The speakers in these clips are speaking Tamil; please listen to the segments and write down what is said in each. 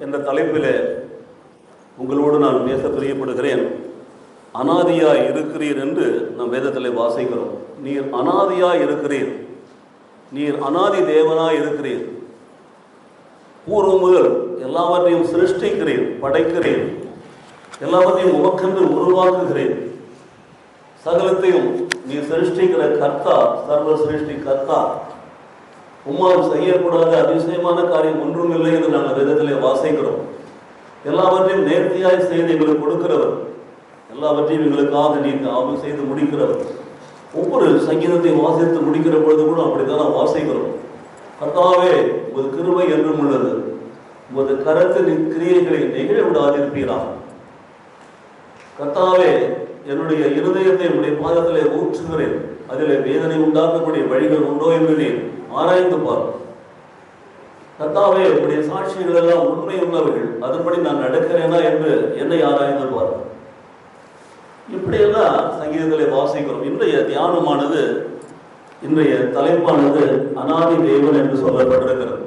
என்ற தலைப்பில் உங்களோடு நான் பேச பிரியப்படுகிறேன். அனாதியாய் இருக்கிறீர் என்று நம் வேதத்தில் வாசிக்கிறோம். நீர் அனாதியாய் இருக்கிறீர், நீர் அனாதி தேவனாய் இருக்கிறீர். பூர்வம் முதல் எல்லாவற்றையும் சிருஷ்டிக்கிறீர், படைக்கிறீர், எல்லாவற்றையும் உமக்கென்று உருவாக்குகிறேன். சகலத்தையும் நீ சிருஷ்டிக்கிற கர்த்தா, சர்வ சிருஷ்டி கர்த்தா. உம்மால் செய்யக்கூடாத அதிசயமான காரியம் ஒன்றும் இல்லை என்று நாங்கள் வேதத்திலே வாசிக்கிறோம். எல்லாவற்றையும் நேர்த்தியாய் செய்து எங்களுக்கு கொடுக்கிறவர், எல்லாவற்றையும் எங்களுக்காக நீ ஆவல் செய்து முடிக்கிறவர். ஒவ்வொரு சங்கீதத்தை வாசித்து முடிக்கிற பொழுது கூட அப்படித்தான் நாம் வாசிக்கிறோம். கர்த்தாவே, உமது கிருபை என்றும் உள்ளது, உமது கரத்தின் கிரியைகளை நெகிழ விடாதிருப்பீரா. கர்த்தாவே, என்னுடைய இருதயத்தை உடைய பாதத்திலே ஊற்றுகிறேன், அதிலே வேதனை உண்டாக்கக்கூடிய வழிகள் உண்டோ என்று நீ ஆராய்ந்து பார். கர்த்தாவே, உடைய சாட்சிகள் எல்லாம் உண்மை உள்ளவர்கள், அதன்படி நான் நடக்கிறேனா என்று என்னை ஆராய்ந்து பார். இப்படியெல்லாம் சங்கீதத்திலே வாசிக்கிறோம். இன்றைய தியானமானது, இன்றைய தலைப்பானது அனாதி தேவன் என்று சொல்லப்பட்டிருக்கிறது.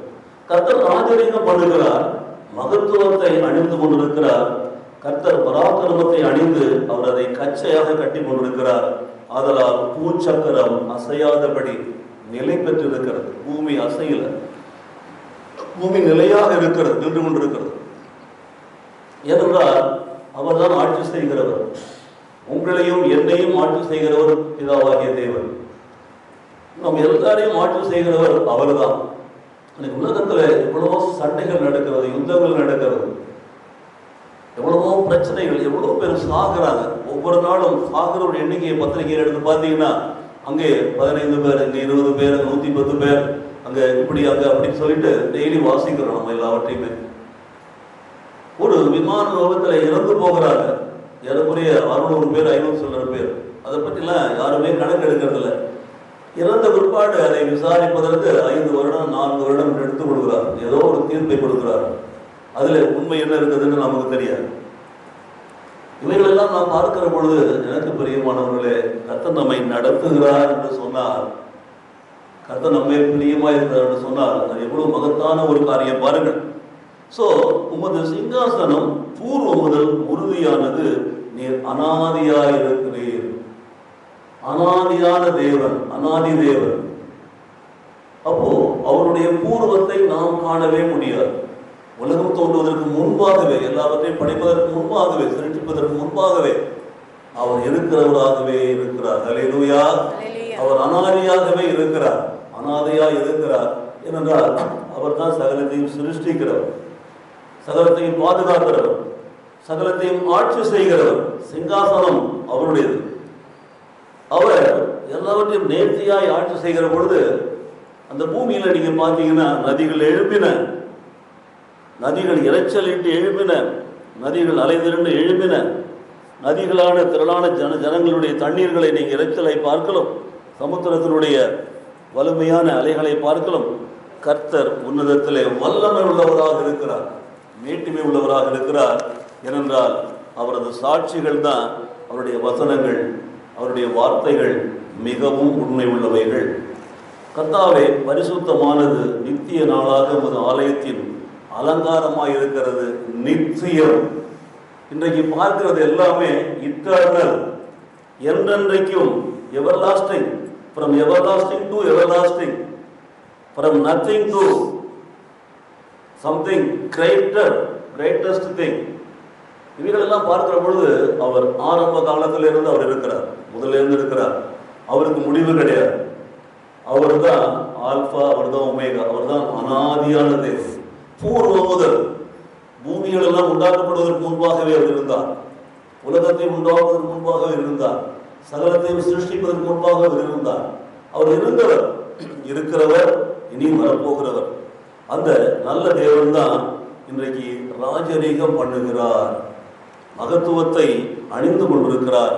கர்த்தர் ராஜரீகம் பண்ணுகிறார், மகத்துவத்தை அணிந்து கொண்டிருக்கிறார். கர்த்தர் பராக்கிரமத்தை அணிந்து அவர் அதை கச்சையாக கட்டி கொண்டிருக்கிறார். ஆதலால் பூச்சக்கரம் அசையாதபடி நிலை பெற்றிருக்கிறது. பூமி அசையல, பூமி நிலையாக இருக்கிறது, நின்று கொண்டிருக்கிறது. ஏனென்றால் அவர்தான் ஆட்சி செய்கிறவர். உங்களையும் என்னையும் ஆட்சி செய்கிறவர் பிதாவாகிய தேவன். நம் எல்லாரையும் ஆட்சி செய்கிறவர் அவர்தான். உலகத்துல எவ்வளவோ சண்டைகள் நடக்கிறது, யுத்தங்கள் நடக்கிறது, எவ்வளவோ பிரச்சனைகள், எவ்வளோ பேர் சாகுறாங்க. ஒவ்வொரு நாளும் சாகுறவருடைய எண்ணிக்கையை பத்திரிகையில் எடுத்து பார்த்தீங்கன்னா அங்கே 15 பேர், இங்கே 20 பேர், 110 பேர், அங்கே இப்படி அங்கே அப்படின்னு சொல்லிட்டு டெய்லி வாசிக்கிறோம் நம்ம எல்லாவற்றையுமே. ஒரு விமான விபத்தில் இறந்து போகிறாங்க, ஏறக்குறைய 600 பேர், 500 சில்லற பேர். அதை பற்றிலாம் யாருமே கணக்கு எடுக்கிறதில்ல. இறந்த பிற்பாடு அதை விசாரிப்பதற்கு 5 வருடம் 4 வருடம் எடுத்துக் கொடுக்கிறார், ஏதோ ஒரு தீர்ப்பை கொடுக்கிறார். அதில் உண்மை என்ன இருக்குதுன்னு நமக்கு தெரியாது. இவைகளெல்லாம் நாம் பார்க்கிற பொழுது எனக்கு பிரியமானவர்களே, கர்த்தர் நம்மை நடத்துகிறார் என்று சொன்னால், கர்த்தர் நம்மை பிரியமாக இருக்கிறார் என்று சொன்னால் அது எவ்வளவு மகத்தான ஒரு காரியம் பாருங்கள். ஸோ உமது சிங்காசனம் பூர்வம் முதல் உறுதியானது, நீர் அனாதியாய் இருக்கிறீர். அனாதியான தேவன், அனாதி தேவன். அப்போ அவருடைய பூர்வத்தை நாம் காணவே முடியாது. உலகம் தோன்றுவதற்கு முன்பாகவே, எல்லாவற்றையும் படைப்பதற்கு முன்பாகவே, சிருஷ்டிப்பதற்கு முன்பாகவே அவர் இருக்கிறவராகவே இருக்கிறார். அல்லேலூயா. அவர் அனாதியாகவே இருக்கிறார், அனாதையாய் இருக்கிறார். ஏனென்றால் அவர் தான் சகலத்தையும் சிருஷ்டிக்கிறவர், சகலத்தையும் பாதுகாக்கிறவர், சகலத்தையும் ஆட்சி செய்கிறவர். சிங்காசனம் அவருடையது. அவர் எல்லாவற்றையும் நேர்த்தியாய் ஆட்சி செய்கிற பொழுது அந்த பூமியில நீங்க பார்த்தீங்கன்னா நதிகள் எழுப்பின, நதிகள் இறைச்சலிட்டு எழுப்பின, நதிகள் அலைதிரண்டு எழுப்பின, நதிகளான திரளான ஜனங்களுடைய தண்ணீர்களை நீங்க இறைச்சலை பார்க்கலாம், சமுத்திரத்தினுடைய வலிமையான அலைகளை பார்க்கலாம். கர்த்தர் உன்னதத்திலே வல்லமை உள்ளவராக இருக்கிறார், மேட்டுமை உள்ளவராக இருக்கிறார். ஏனென்றால் அவரது சாட்சிகள் தான், அவருடைய வசனங்கள், அவருடைய வார்த்தைகள் மிகவும் உண்மை உள்ளவைகள். கர்த்தாவே, பரிசுத்தமானது நித்திய நாளாக உமது ஆலயத்தின் அலங்காரமாய் இருக்கிறது, நித்தியம். இன்றைக்கு பார்க்கிறது எல்லாமே இட்டர்னல், என்றென்றைக்கும், everlasting, from everlasting to everlasting, from nothing to something greater, greatest thing. இவைகளெல்லாம் பார்க்கிற பொழுது அவர் ஆரம்ப காலத்திலிருந்து அவர் இருக்கிறார், முதல்ல இருந்து இருக்கிறார். அவருக்கு முடிவு கிடையாது. அவர் தான் ஆல்பா, அவர் தான் ஒமேகா, அவர் தான் அனாதியான தேவன். பூர்வம் முதல் பூமிகள் எல்லாம் உண்டாக்கப்படுவதற்கு முன்பாகவே அவர் இருந்தார், உலகத்தை உண்டாக்குவதற்கு முன்பாகவே இருந்தார், சகலத்தையும் சிருஷ்டிப்பதற்கு முன்பாக அவர் இருந்தார். அவர் இருந்தவர், இருக்கிறவர், இனி வரப்போகிறவர். அந்த நல்ல தேவன் தான் இன்றைக்கு ராஜரீகம் பண்ணுகிறார், மகத்துவத்தை அணிந்து கொண்டிருக்கிறார்,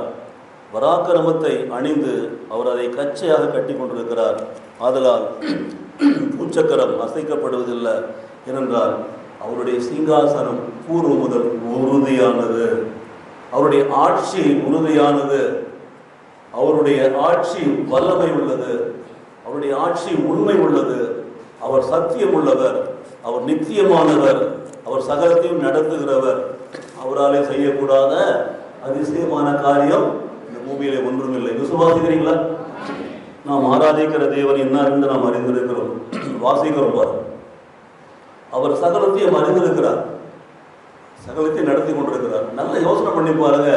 பராக்கிரமத்தை அணிந்து அவர் அதை கச்சையாக கட்டி கொண்டிருக்கிறார். ஆதலால் பூச்சக்கரம் அசைக்கப்படுவதில்லை. ஏனென்றால் அவருடைய சிங்காசனம் பூர்வம் முதல் உறுதியானது, அவருடைய ஆட்சி உறுதியானது, அவருடைய ஆட்சி வல்லமை உள்ளது, அவருடைய ஆட்சி உண்மை உள்ளது. அவர் சத்தியம் உள்ளவர், அவர் நித்தியமானவர், அவர் சகலத்தையும் நடத்துகிறவர். அவராலே செய்யக்கூடாத அதிசயமான காரியம் இந்த பூமியிலே ஒன்றும் இல்லை. விசுவாசிக்கிறீங்களா? நாம் ஆராதிக்கிற தேவன் என்ன என்று நாம் அறிந்திருக்கிறோம், வாசிக்கிறோம் பாரு. அவர் சகலத்தையும் அறிந்திருக்கிறார், சகலத்தையும் நடத்தி கொண்டிருக்கிறார். நல்ல யோசனை பண்ணி பாருங்க,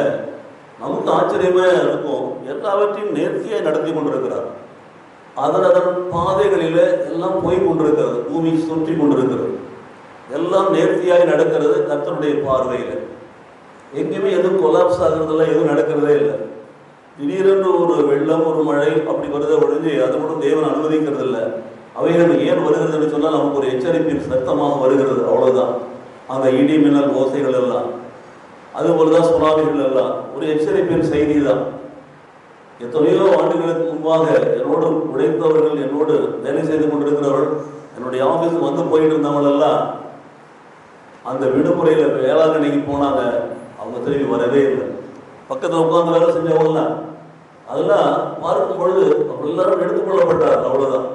நமக்கு ஆச்சரியமே இருக்கும். எல்லாவற்றையும் நேர்த்தியாக நடத்தி கொண்டிருக்கிறார். அதன் பாதைகளில் எல்லாம் போய் கொண்டிருக்கிறது, பூமி சுற்றி கொண்டிருக்கிறது, எல்லாம் நேர்த்தியாக நடக்கிறது கர்த்தருடைய பார்வையில். எங்கேயுமே எதுவும் கொலாப்ஸ் ஆகிறதுலாம் எதுவும் நடக்கிறதே இல்லை. திடீரென்று ஒரு வெள்ளம், ஒரு மழை அப்படி வருதை ஒழிஞ்சு அது கூட தேவன் அனுமதிக்கிறது இல்லை. அவைகள் ஏன் வருகிறதுன்னு சொன்னால் நமக்கு ஒரு எச்சரிப்பின் சத்தமாக வருகிறது, அவ்வளோதான். அந்த இடி மின்னல் ஓசைகள் எல்லாம், அதுபோலதான் சுனாமிகள் எல்லாம் ஒரு எச்சரிப்பின் செய்தி தான். எத்தனையோ ஆண்டுகளுக்கு முன்பாக என்னோடு உழைத்தவர்கள், என்னோடு வேலை செய்து கொண்டிருக்கிறவர்கள், என்னுடைய ஆஃபீஸுக்கு வந்து போயிட்டு இருந்தவங்களெல்லாம் அந்த விடுமுறையில் வேளாங்கண்ணிக்கு போனாங்க. அவங்க திரும்பி வரவே இல்லை. பக்கத்தில் உட்காந்து வேலை செஞ்சவங்கலாம் அதெல்லாம் பார்க்கும் பொழுது அவங்க எல்லாரும் எடுத்துக்கொள்ளப்பட்டார், அவ்வளோதான்.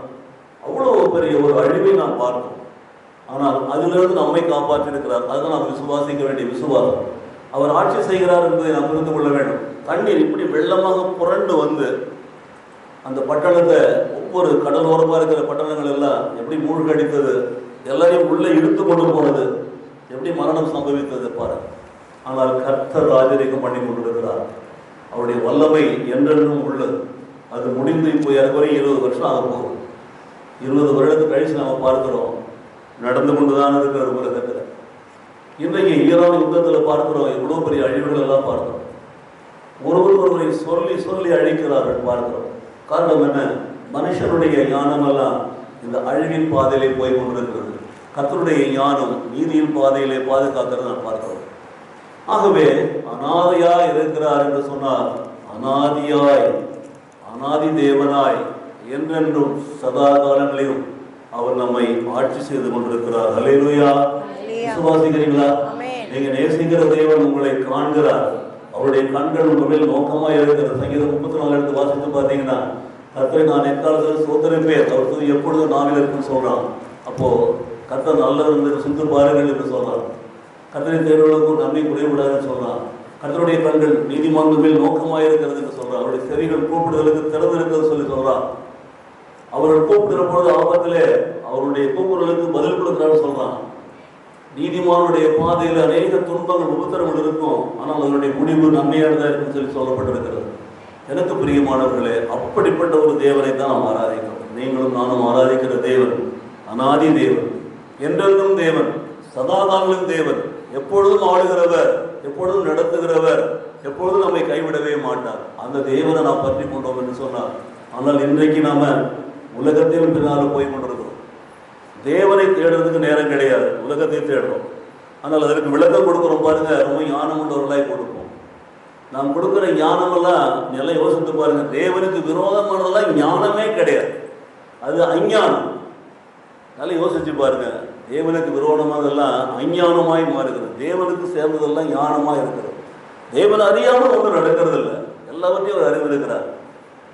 அவ்வளோ பெரிய ஒரு அழிவை நாம் பார்க்கணும். ஆனால் அதிலிருந்து நம்மை காப்பாற்றிருக்கிறார். அதுதான் நாம் விசுவாசிக்க வேண்டிய விசுவாசம். அவர் ஆட்சி செய்கிறார் என்பதை நாம் புரிந்து கொள்ள வேண்டும். தண்ணீர் இப்படி வெள்ளமாக புரண்டு வந்து அந்த பட்டணத்தை, ஒவ்வொரு கடலோரமாக இருக்கிற பட்டணங்கள் எல்லாம் எப்படி மூழ்கடித்தது, எல்லாரையும் உள்ளே இழுத்து கொண்டு போனது, எப்படி மரணம் சம்பவித்தது பாரு. ஆனால் கர்த்தர் ராஜரீகம் பண்ணி கொண்டிருக்கிறார். அவருடைய வல்லமை என்றென்றும் உள்ளது. அது முடிந்து இப்போ ஏறக்குறைய 20 வருஷம் ஆக போகும். 20 வருடத்துக்கு கழிச்சு நாம் பார்க்கிறோம், நடந்து கொண்டுதான் இருக்கிற உலகத்தில். இன்றைக்கு ஈரான் யுத்தத்தில் பார்க்கிறோம், எவ்வளோ பெரிய அழிவுகள் எல்லாம் பார்க்கிறோம். ஒருவரை சொல்லி சொல்லி அழிக்கிறார்கள் பார்க்கிறோம். காரணம் என்ன? மனுஷனுடைய ஞானம் எல்லாம் இந்த அழிவின் பாதையிலே போய் கொண்டிருக்கிறது. கர்த்தருடைய ஞானம் நீதியின் பாதையிலே பாதுகாக்கிறது நான் பார்க்கிறோம். ஆகவே அனாதையாய் இருக்கிறார் என்று சொன்னார். அனாதியாய், அனாதி தேவனாய், என்றென்றும் சதா காலங்களிலும் அவர் நம்மை ஆட்சி செய்து கொண்டிருக்கிறார். ஹல்லேலூயா! விசுவாசிக்கிறீங்களா? நீங்க நேசிக்கிற தேவன் உங்களை காண்கிறார். அவருடைய கண்கள் உங்கள் நோக்கமாக இருக்கிறது. சங்கீதம் 34 எடுத்து வாசித்து பார்த்தீங்கன்னா, கர்த்தரை நான் எக்காலத்தில் சோதரிப்பேன், அவர் தூது எப்பொழுதும் நாவில் இருக்குன்னு சொல்றான். அப்போ கர்த்தர் நல்லது என்று சிந்து பாருங்கள் என்று சொல்றான். கர்த்தரை தேர்வுகளுக்கும் நன்மை குறைவிடாதுன்னு சொல்றான். கர்த்தருடைய கண்கள் நீதிமான்கள் மேல் நோக்கமாக இருக்கிறது என்று சொல்றான். அவருடைய செவிகள் கூப்பிடுதலுக்கு திறந்து இருக்கிறது சொல்லி சொல்றான். அவர்கள் கூப்பிடுற பொழுது ஆபத்திலே அவருடைய கூப்பிடுதலுக்கு பதில் கொடுக்கிறான்னு சொல்றான். நீதிமானுடைய பாதையில் அநேக துன்பங்கள், உபத்திரங்கள் இருக்கும், ஆனால் அதனுடைய முடிவு நன்மையானதாக இருக்குன்னு சொல்லி சொல்லப்பட்டிருக்கிறது. எனக்கு பிரியமானவர்களே, அப்படிப்பட்ட ஒரு தேவனை தான் நாம் ஆராதிக்கிறோம். நீங்களும் நானும் ஆராதிக்கிற தேவன் அனாதி தேவன், என்றென்றும் தேவன், சதாகாலம் தேவன், எப்பொழுதும் ஆளுகிறவர், எப்பொழுதும் நடத்துகிறவர், எப்பொழுதும் நம்மை கைவிடவே மாட்டார். அந்த தேவனை நாம் பற்றி கொண்டோம் என்று சொன்னார். ஆனால் இன்றைக்கு நாம உலகத்தின் பின்னால் போய் கொண்டிருக்கிறோம். தேவனை தேடுறதுக்கு நேரம் கிடையாது, உலகத்தை தேடுறோம். ஆனால் அதற்கு விளக்கம் கொடுக்குறோம் பாருங்க, ரொம்ப ஞானம் உள்ளவர்களாய் கொடுப்போம். நாம் கொடுக்குற ஞானமெல்லாம் நல்லா யோசித்து பாருங்க, தேவனுக்கு விரோதமானதெல்லாம் ஞானமே கிடையாது, அது அஞ்ஞானம். நல்லா யோசிச்சு பாருங்க, தேவனுக்கு விரோதமானதெல்லாம் அஞ்ஞானமாய் மாறுகிறது, தேவனுக்கு சேர்ந்ததெல்லாம் ஞானமாக இருக்கிறது. தேவன் அறியாமல் ஒன்றும் நடக்கிறது இல்லை, எல்லாவற்றையும் அவர் அறிந்திருக்கிறார்.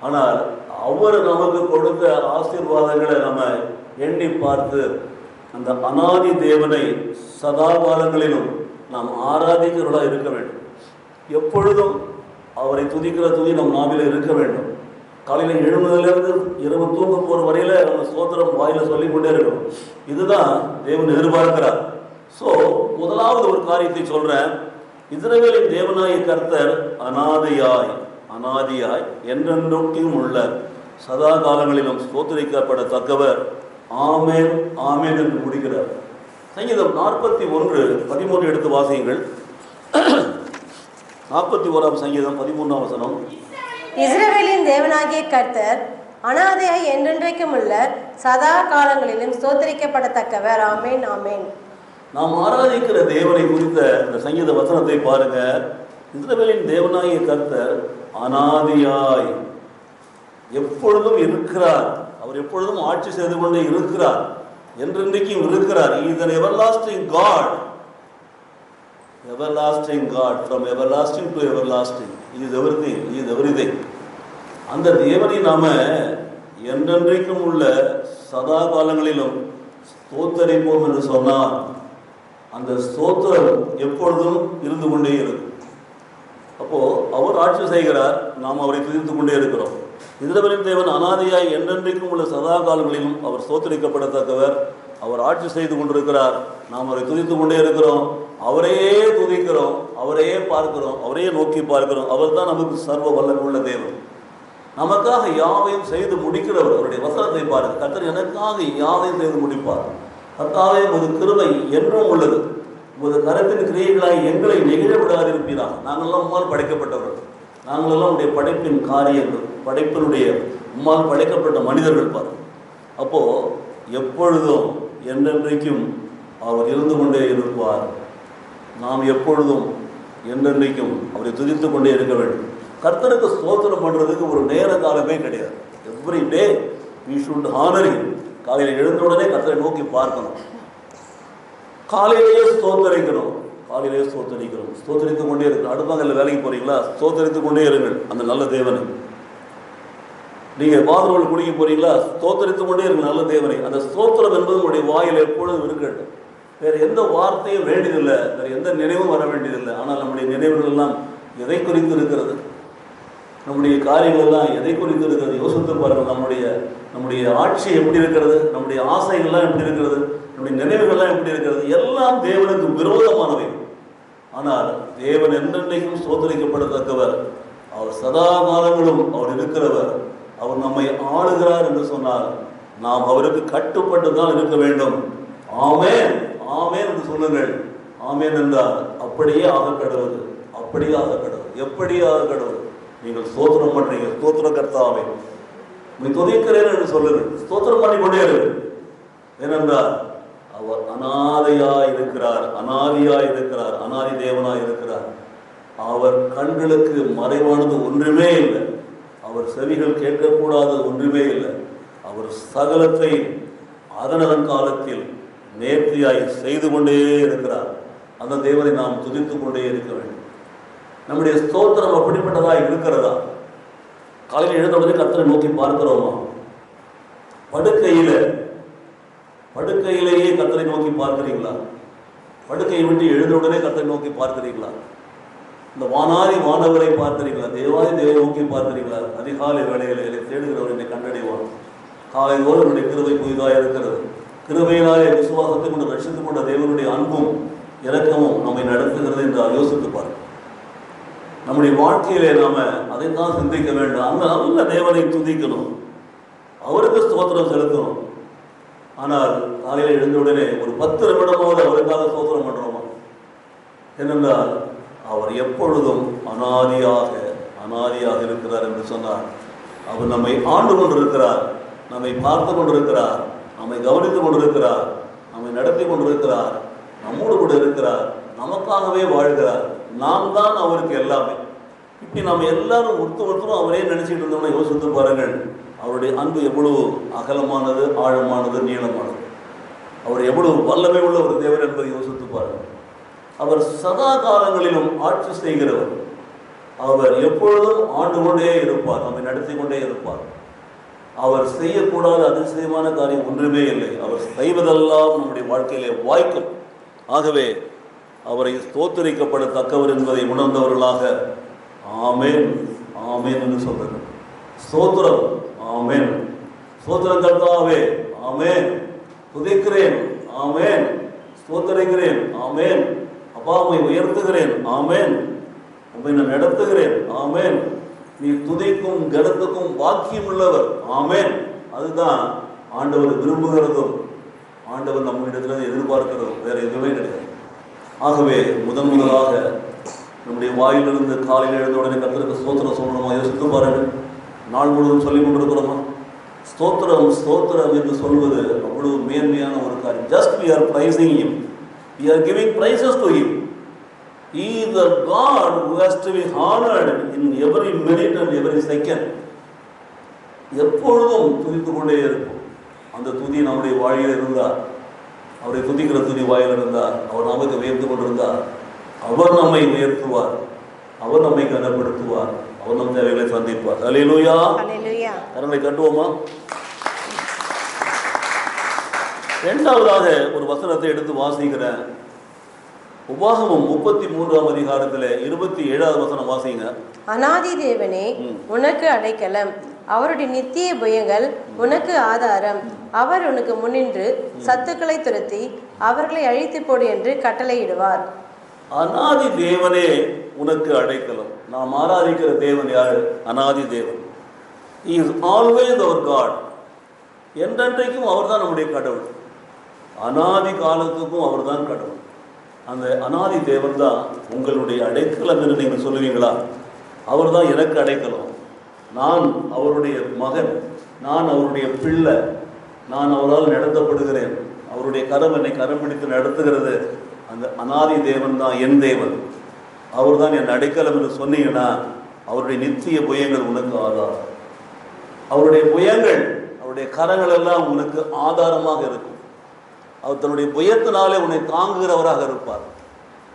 ஆனால் அவர் நமக்கு கொடுத்த ஆசீர்வாதங்களை நம்ம எண்ணி பார்த்து அந்த அனாதி தேவனை சதா காலங்களிலும் நாம் ஆராதிக்கிறவர்களாக இருக்க வேண்டும். எப்பொழுதும் அவரை துதிக்கிற துதி நம் நாவில் இருக்க வேண்டும். காலையில் எழுந்ததிலிருந்து இரவு தூங்க போகிற வரையில நம்ம ஸ்தோத்திரம் வாயில சொல்லிக் கொண்டே இருக்கணும். இதுதான் தேவன் எதிர்பார்க்கிறார். ஸோ முதலாவது ஒரு காரியத்தை சொல்றேன். இஸ்ரவேலின் தேவனாகிய கர்த்தர் அனாதியாய், அனாதியாய் என்றென்றும் உள்ள சதா காலங்களிலும் ஸ்தோத்திரிக்கப்படத்தக்கவர். ஆமேன் ஆமேன் என்று முடிக்கிறார். சங்கீதம் 41:13 எடுத்து வாசியுங்கள். 41ஆம் சங்கீதம் 13ஆம் வசனம். இஸ்ரவேலின் தேவனாகிய கர்த்தர் அனாதையாய் என்றென்றைக்கும் உள்ள சதா காலங்களிலும் ஸ்தோத்திரிக்கப்படத்தக்கவர். ஆமேன் ஆமேன். நாம் ஆராதிக்கிற தேவனை குறித்த இந்த சங்கீத வசனத்தை பாருங்க. இஸ்ரவேலின் தேவனாகிய கர்த்தர் அனாதியாய் எப்பொழுதும் இருக்கிறார். அவர் எப்பொழுதும் ஆட்சி செய்து கொண்டே இருக்கிறார், என்றென்றைக்கும் இருக்கிறார். He is an everlasting God. Everlasting God, from everlasting to everlasting. He is everything. He is everything. அந்த தேவனை நாம என்றென்றைக்கும் உள்ள சதா காலங்களிலும் ஸ்தோத்தரிப்போம் என்று சொன்னார். அந்த ஸ்தோத்திரம் எப்பொழுதும் இருந்து கொண்டே இருக்கும். அப்போ அவர் ஆட்சி செய்கிறார், நாம் அவரை துதித்து கொண்டே இருக்கிறோம். இஸ்ரவேலின் தேவன் அனாதியாய் என்றென்றைக்கும் உள்ள சதா காலங்களிலும் அவர் ஸ்தோத்திரிக்கப்படத்தக்கவர். அவர் ஆட்சி செய்து கொண்டிருக்கிறார், நாம் அவரை துதித்து கொண்டே இருக்கிறோம். அவரையே துதிக்கிறோம், அவரையே பார்க்கிறோம், அவரையே நோக்கி பார்க்கிறோம். அவர் தான் நமக்கு சர்வ வல்லமை உள்ள தேவன், நமக்காக யாவையும் செய்து முடிக்கிறவர். அவருடைய வசனத்தை பாருங்கள், கர்த்தர் எனக்காக யாவையும் செய்து முடிப்பார். கர்த்தாவே உமது கிருபை என்றும் உள்ளது, உமது கரத்தின் கிரியைகளாய் எங்களை நெகிழ விடாதிருப்பீராக. நாங்கள்லாம் உம்மால் படைக்கப்பட்டவர்கள், நாங்களெல்லாம் உடைய படைப்பின் காரியங்கள், படைப்பினுடைய உம்மால் படைக்கப்பட்ட மனிதர்கள் பாருங்கள். அப்போது எப்பொழுதும் என்றென்றைக்கும் அவர் இருந்து கொண்டே இருப்பார். நாம் எப்பொழுதும் என்றென்றைக்கும் அவரை துதித்து கொண்டே இருக்க வேண்டும். கர்த்தருக்கு ஸ்தோத்திரம் பண்ணுறதுக்கு ஒரு நேர காலமே கிடையாது. Every day we should honour him. காலையில் எழுந்த உடனே கர்த்தரை நோக்கி பார்க்கணும், காலையிலேயே ஸ்தோத்தரிக்கணும், காலையிலேயே ஸ்தோத்தரிக்கணும், ஸ்தோத்தரித்து கொண்டே இருக்கணும். அடுப்பாங்கல்ல வேலைக்கு போகிறீங்களா, ஸ்தோத்தரித்து கொண்டே இருங்கள் அந்த நல்ல தேவனை. நீங்கள் பாத்ரூமில் குடிக்க போகிறீங்களா, ஸ்தோத்தரித்து கொண்டே இருங்கள் நல்ல தேவனை. அந்த ஸ்தோத்திரம் என்பது உங்களுடைய வாயில் எப்பொழுதும் இருக்கட்டும். வேறு எந்த வார்த்தையும் வேண்டியதில்லை, வேறு எந்த நினைவும் வர வேண்டியதில்லை. ஆனால் நம்முடைய நினைவுகள் எல்லாம் எதை குறித்து இருக்கிறது, நம்முடைய காரியங்கள் எல்லாம் எதை குறித்து இருக்கிறது யோசித்து பாருங்கள். நம்முடைய ஆட்சி எப்படி இருக்கிறது, நம்முடைய ஆசைகள்லாம் எப்படி இருக்கிறது, நம்முடைய நினைவுகள்லாம் எப்படி இருக்கிறது, எல்லாம் தேவனுக்கு விரோதமானவை. ஆனால் தேவன் என்றென்றைக்கும் ஸ்தோத்திரிக்கப்படத்தக்கவர். அவர் சதா காலங்களும் அவர் இருக்கிறவர். அவர் நம்மை ஆளுகிறார் என்று சொன்னால் நாம் அவருக்கு கட்டுப்பட்டு தான் இருக்க வேண்டும். ஆமென் ஆமென் என்று சொல்லுங்கள். ஆமென் என்றால் அப்படியே ஆக கடவுது, அப்படியே ஆக கடவுது, எப்படியே ஆக கடவுது. நீங்கள் ஸ்தோத்திரம் பண்றீங்க, ஸ்தோத்திர கர்த்தாவே நீ துதிக்கிறேன் என்று சொல்லுங்கள், ஸ்தோத்திரம் பண்ணி கொண்டே இருக்கு. ஏனென்றால் அவர் அனாதையாய் இருக்கிறார், அனாதியாய் இருக்கிறார், அனாதி தேவனாய் இருக்கிறார். அவர் கண்களுக்கு மறைவானது ஒன்றுமே இல்லை, அவர் செவிகள் கேட்கக்கூடாதது ஒன்றுமே இல்லை. அவர் சகலத்தை அதனதன் காலத்தில் நேர்த்தியாய் செய்து கொண்டே இருக்கிறார். அந்த தேவனை நாம் துதித்து கொண்டே இருக்க வேண்டும். நம்முடைய ஸ்தோத்திரம் அப்படிப்பட்டதாக இருக்கிறதா? காலையில் எழுந்த உடனே கர்த்தரை நோக்கி பார்க்கிறோமா? படுக்கையிலேயே கர்த்தரை நோக்கி பார்க்கிறீங்களா? படுக்கையை விட்டு எழுந்தவுடனே கர்த்தரை நோக்கி பார்க்கிறீங்களா? இந்த வானாதி வானவரை பார்க்கிறீங்களா? தேவாதி தேவை நோக்கி பார்க்கிறீங்களா? அதிகாலை வேளையிலே தேடுகிறவர் என்னை கண்டடைவார். காலை தோறும் என்னுடைய கிருபை புதிதாக இருக்கிறது. கிருபையினாலே விசுவாசத்தை கொண்டு ரட்சித்துக் கொண்ட தேவனுடைய அன்பும் இரக்கமும் நம்மை நடத்துகிறது என்று யோசித்து பாருங்கள். நம்முடைய வாழ்க்கையிலே நாம அதைத்தான் சிந்திக்க வேண்டும். அந்த நல்ல தேவனை துதிக்கணும், அவருக்கு ஸ்தோத்திரம் செலுத்தணும். ஆனால் காலையில் எழுந்தவுடனே ஒரு 10 நிமிடமாவது அவருக்காக ஸ்தோத்திரம் பண்றோமா? ஏனென்றால் அவர் எப்பொழுதும் அனாதியாக இருக்கிறார் என்று சொன்னார். அவர் நம்மை ஆண்டு கொண்டிருக்கிறார், நம்மை பார்த்து கொண்டிருக்கிறார், நம்மை கவனித்துக் கொண்டிருக்கிறார், நம்மை நடத்தி கொண்டிருக்கிறார், நம்மோடு கூட இருக்கிறார், நமக்காகவே வாழ்கிறார். நாம் தான் அவருக்கு எல்லாமே. இப்படி நாம் எல்லாரும் ஒருத்தரும் அவரே நினைச்சிட்டு இருந்தோம்னா யோசித்து பாருங்கள், அவருடைய அன்பு எவ்வளவு அகலமானது, ஆழமானது, நீளமானது. அவர் எவ்வளவு வல்லமை உள்ள ஒரு தேவன் என்பதை யோசித்து பாருங்கள். அவர் சதா காலங்களிலும் ஆட்சி செய்கிறவர். அவர் எப்பொழுதும் ஆண்டு கொண்டே இருப்பார், நம்மை நடத்தி கொண்டே இருப்பார். அவர் செய்யக்கூடாத அதிசயமான காரியம் ஒன்றுமே இல்லை. அவர் செய்வதெல்லாம் நம்முடைய வாழ்க்கையிலே வாய்க்கும். ஆகவே அவரை ஸ்தோத்திரிக்கப்படத்தக்கவர் என்பதை உணர்ந்தவர்களாக ஆமென் ஆமென் என்று சொல்றாங்க. ஸ்தோத்திரம், ஆமென். ஸ்தோத்திரம் கர்த்தாவே, ஆமென். துதிக்கிறேன், ஆமென். ஸ்தோத்திரிக்கிறேன், ஆமென். அப்பா உம்மை உயர்த்துகிறேன், ஆமென். உம்மை நான் நடத்துகிறேன், ஆமென். நீ துதிக்கும் கனத்துக்கும் பாக்கியம் உள்ளவர், ஆமென். அதுதான் ஆண்டவர் விரும்புகிறதும் ஆண்டவர் நம்மிடத்தில் எதிர்பார்க்கிறதும், வேற எதுவுமே கிடையாது. ஆகவே முதலாக நம்முடைய வாயிலிருந்து காலையில் எழுந்த உடனே கர்த்தருக்கு ஸ்தோத்திரம் சொல்லணுமா? யோசித்து பாருங்கள். நாள் முழுவதும் சொல்லிக் கொண்டிருக்கிறோமா? ஸ்தோத்திரம் ஸ்தோத்திரம் என்று சொல்வது அவ்வளவு மேன்மையான ஒரு காரியம். Just we are praising him, we are giving praises to him. He is the God who has to be honored in every minute and every second. எப்பொழுதும் துதித்து கொண்டே இருக்கும். அந்த துதி நம்முடைய வாயில் இருந்தார், அவரை துதிக்கிற துதி வாயில் இருந்தார், அவர் நமக்கு உயர்த்து கொண்டிருந்தார், அவர் நம்மை உயர்த்துவார், அவர் நம்மை கனப்படுத்துவார், அவர் நம் தேவைகளை சந்திப்பார். அல்லேலூயா. கரங்களை கட்டுவோமா? இரண்டாவதாக ஒரு வசனத்தை எடுத்து வாசிக்கிறேன். உபாகமம் 33ஆம் அதிகாரத்தில் 27வது வசனம் வாசிங்க. அநாதி தேவனே உனக்கு அடைக்கலம், அவருடைய நித்திய புயங்கள் உனக்கு ஆதாரம். அவர் உனக்கு முன்னின்று சத்துக்களை துரத்தி அவர்களை அழித்து போடு என்று கட்டளையிடுவார். அநாதி தேவனே உனக்கு அடைக்கலம். நாம் ஆராதிக்கிற தேவன் யாரு? அநாதி தேவன். He is always our God. என்றென்றைக்கும் அவர் தான் நம்முடைய கடவுள். அநாதி காலத்துக்கும் அவர் தான் கடவுள். அந்த அநாதி தேவன் தான் உங்களுடைய அடைக்கலம் என்று நீங்கள் சொல்லுவீங்களா? அவர் தான் எனக்கு அடைக்கலம். நான் அவருடைய மகன், நான் அவருடைய பிள்ளை, நான் அவரால் நடத்தப்படுகிறேன், அவருடைய கரம் என்னை கரம் பிடித்து நடத்துகிறது. அந்த அநாதி தேவன் தான் என் தேவன். அவர் தான் என் அடைக்கலம் என்று சொன்னீங்கன்னா அவருடைய நித்திய புயங்கள் உனக்கு ஆதாரம். அவருடைய புயங்கள், அவருடைய கரங்கள் எல்லாம் உனக்கு ஆதாரமாக இருக்கும். அவர் தன்னுடைய புயத்தினாலே உன்னை தாங்குகிறவராக இருப்பார்.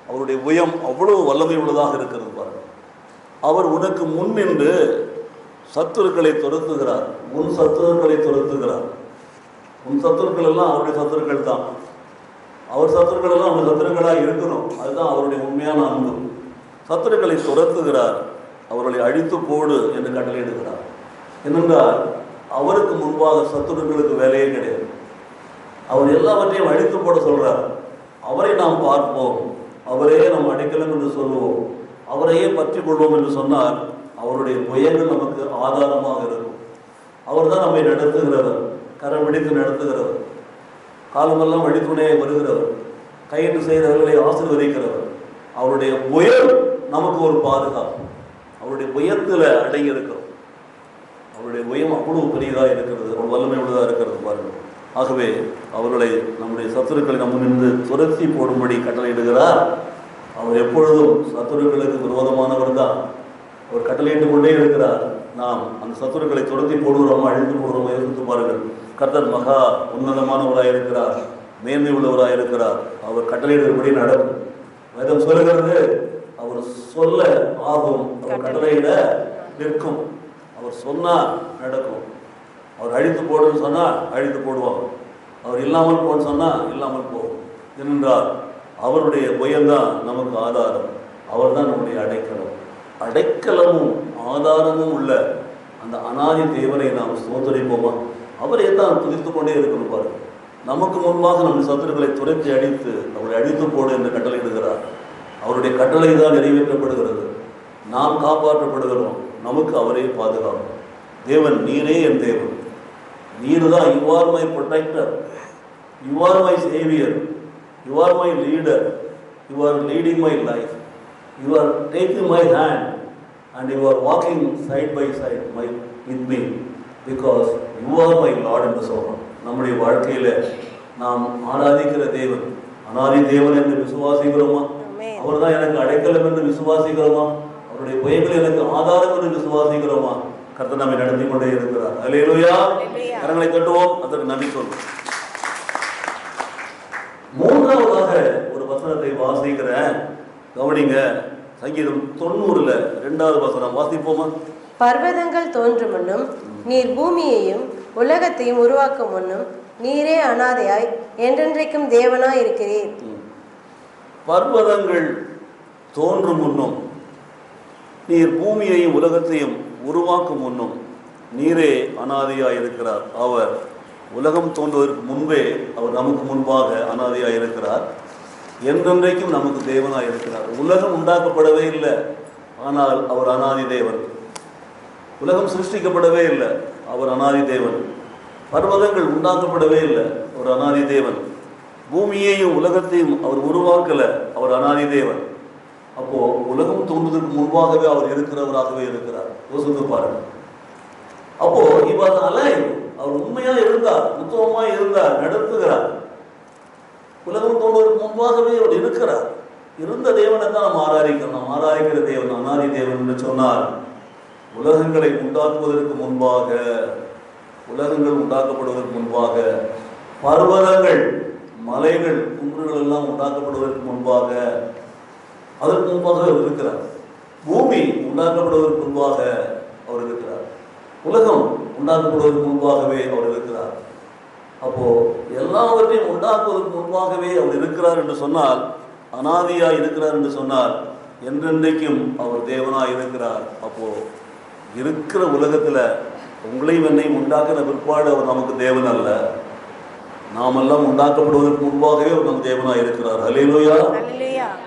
அவருடைய புயம் அவ்வளவு வல்லமை உள்ளதாக இருக்கிறது பாருங்கள். அவர் உனக்கு முன் நின்று சத்துருக்களை துரத்துகிறார். உன் சத்துருக்களை துரத்துகிறார். உன் சத்துருக்கள் எல்லாம் அவருடைய சத்துருக்கள் தான். அவர் சத்துருக்கள் எல்லாம் அவருடைய சத்துருக்களாக இருக்கணும். அதுதான் அவருடைய உண்மையான அன்பு. சத்துருக்களை துரத்துகிறார். அவர்களை அழித்து போடு என்று கட்டளையிடுகிறார். என்னென்றால் அவருக்கு முன்பாக சத்துருக்களுக்கு வேலையே கிடையாது. அவர் எல்லாவற்றையும் அழித்து போட சொல்றார். அவரை நாம் பார்ப்போம், அவரே நாம் அடைக்கலம் என்று சொல்லுவோம், அவரையே பற்றி கொள்வோம் என்று சொன்னால் அவருடைய புயங்கள் நமக்கு ஆதாரமாக இருக்கும். அவர் தான் நம்மை நடத்துகிறவர், கரம் பிடித்து நடத்துகிறவர், காலமெல்லாம் வழித்துணையை வருகிறவர், கையிட்டு செய்தவர்களை ஆசீர்வதிக்கிறவர். அவருடைய புயல் நமக்கு ஒரு பாதுகாப்பு. அவருடைய புயத்தில் அடங்கி இருக்கிறோம். அவருடைய புயம் அவ்வளவு பெரியதாக இருக்கிறது, அவ்வளவு வல்லமை உள்ளதாக இருக்கிறது பாருங்கள். ஆகவே அவர்களை நம்முடைய சத்துருக்களை நம்ம நின்று துரத்தி போடும்படி கட்டளையிடுகிறார். அவர் எப்பொழுதும் சத்துருக்களுக்கு விரோதமானவர் தான். அவர் கட்டளையிட்டு கொண்டே இருக்கிறார். நாம் அந்த சத்துருக்களை துரத்தி போடுகிறோமா அழித்து போடுகிறோமா யோசித்து பாருங்கள். கர்த்தர் மகா உன்னதமானவராக இருக்கிறார், மேன்மை உள்ளவராக இருக்கிறார். அவர் கட்டளையிடும்படி நடக்கும். வேதம் சொல்லுகிறது அவர் சொல்ல ஆகும், அவர் கட்டளையிட நிற்கும். அவர் சொன்னால் நடக்கும். அவர் அழித்து போடுன்னு சொன்னால் அழித்து போடுவாங்க. அவர் இல்லாமல் போன்னு சொன்னால் இல்லாமல் போகும். ஏனென்றால் அவருடைய புயம்தான் நமக்கு ஆதாரம். அவர் தான் நம்முடைய அடைக்கலம். அடைக்கலமும் ஆதாரமும் உள்ள அந்த அநாதி தேவனை நாம் சோதரிப்போமா? அவரை தான் துதித்து கொண்டே இருக்கணும் பாருங்கள். நமக்கு முன்பாக நம்முடைய சத்துருக்களை துரத்தி அடித்து அவரை அழித்து போடு என்று கட்டளையிடுகிறார். அவருடைய கட்டளை தான் நிறைவேற்றப்படுகிறது. நாம் காப்பாற்றப்படுகிறோம். நமக்கு அவரே பாதுகாப்பு. தேவன் நீரே என் தேவன், நீர் தான். You are my protector, you are my saviour, you are my leader, you are leading my life, you are taking my hand and you are walking side by side my with me because you are my lord என்று சொல்கிறோம். நம்முடைய வாழ்க்கையில் நாம் ஆராதிக்கிற தேவன் அநாதி தேவன் என்று விசுவாசிக்கிறோமா? அவர் தான் எனக்கு அடைக்கலம் என்று விசுவாசிக்கிறோமா? அவருடைய புயங்கள் எனக்கு ஆதாரம் என்று விசுவாசிக்கிறோமா? கர்த்தர் நம்மை நடத்தி கொண்டே இருக்கிறார். அல்லேலூயா. கரங்களை தட்டுவோம், அதற்கு நன்றி சொல்வோம். மூன்றாவதாக ஒரு வசனத்தை வாசிக்கிறேன், கவனிங்க. சங்கீதம் 90ல் 2வது வசனம் வாசிப்போமா? பர்வதங்கள் தோன்றும் முன்னும் நீர் பூமியையும் உலகத்தையும் உருவாக்கும் முன்னும் நீரே அநாதையாய் என்றென்றைக்கும் தேவனாய் இருக்கிறீர். பர்வதங்கள் தோன்றும் முன்னும் நீர் பூமியையும் உலகத்தையும் உருவாக்கும் முன்னும் நீரே அநாதியாய் இருக்கிறார். அவர் உலகம் தோன்றுவதற்கு முன்பே அவர் நமக்கு முன்பாக அநாதியாய் இருக்கிறார். என்றென்றைக்கும் நமக்கு தேவனாய் இருக்கிறார். உலகம் உண்டாக்கப்படவே இல்லை, ஆனால் அவர் அநாதி தேவன். உலகம் சிருஷ்டிக்கப்படவே இல்லை, அவர் அநாதி தேவன். பர்வதங்கள் உண்டாக்கப்படவே இல்லை, அவர் அநாதி தேவன். பூமியையும் உலகத்தையும் அவர் உருவாக்கல, அவர் அநாதி தேவன். அப்போ உலகம் தோன்றுவதற்கு முன்பாகவே அவர் இருக்கிறவராகவே இருக்கிறார். யோசித்து பாருங்க. அப்போ இவர் அலைவ், அவர் உண்மையா இருந்தார், உத்தமமா இருந்தார், நடத்துகிறார். உலகம் தோன்றுவதற்கு முன்பாகவே அவர் இருக்கிறார். இருந்த தேவனை தான் நாம் ஆராதிக்கிறோம். நாம் ஆராதிக்கிற தேவன் அநாதி தேவன் என்று சொன்னால் உலகங்களை உண்டாக்குவதற்கு முன்பாக, உலகங்கள் உண்டாக்கப்படுவதற்கு முன்பாக, பர்வதங்கள் மலைகள் குன்றுகள் எல்லாம் உண்டாக்கப்படுவதற்கு முன்பாக, அதற்கு முன்பாக அவர் இருக்கிறார். பூமி உண்டாக்கப்படுவதற்கு முன்பாக அவர் இருக்கிறார். உலகம் உண்டாக்கப்படுவதற்கு முன்பாகவே அவர் இருக்கிறார். அப்போ எல்லாவற்றையும் உண்டாக்குவதற்கு முன்பாகவே அவர் இருக்கிறார் என்று சொன்னால் அனாதியாய் இருக்கிறார் என்று சொன்னார், என்றென்றைக்கும் அவர் தேவனாய் இருக்கிறார். அப்போ இருக்கிற உலகத்துல உங்களையும் என்னையும் உண்டாக்கின பிற்பாடு அவர் நமக்கு தேவன் அல்ல, நாமெல்லாம் உண்டாக்கப்படுவதற்கு முன்பாகவே அவர் நம் தேவனாய் இருக்கிறார். அல்லேலூயா.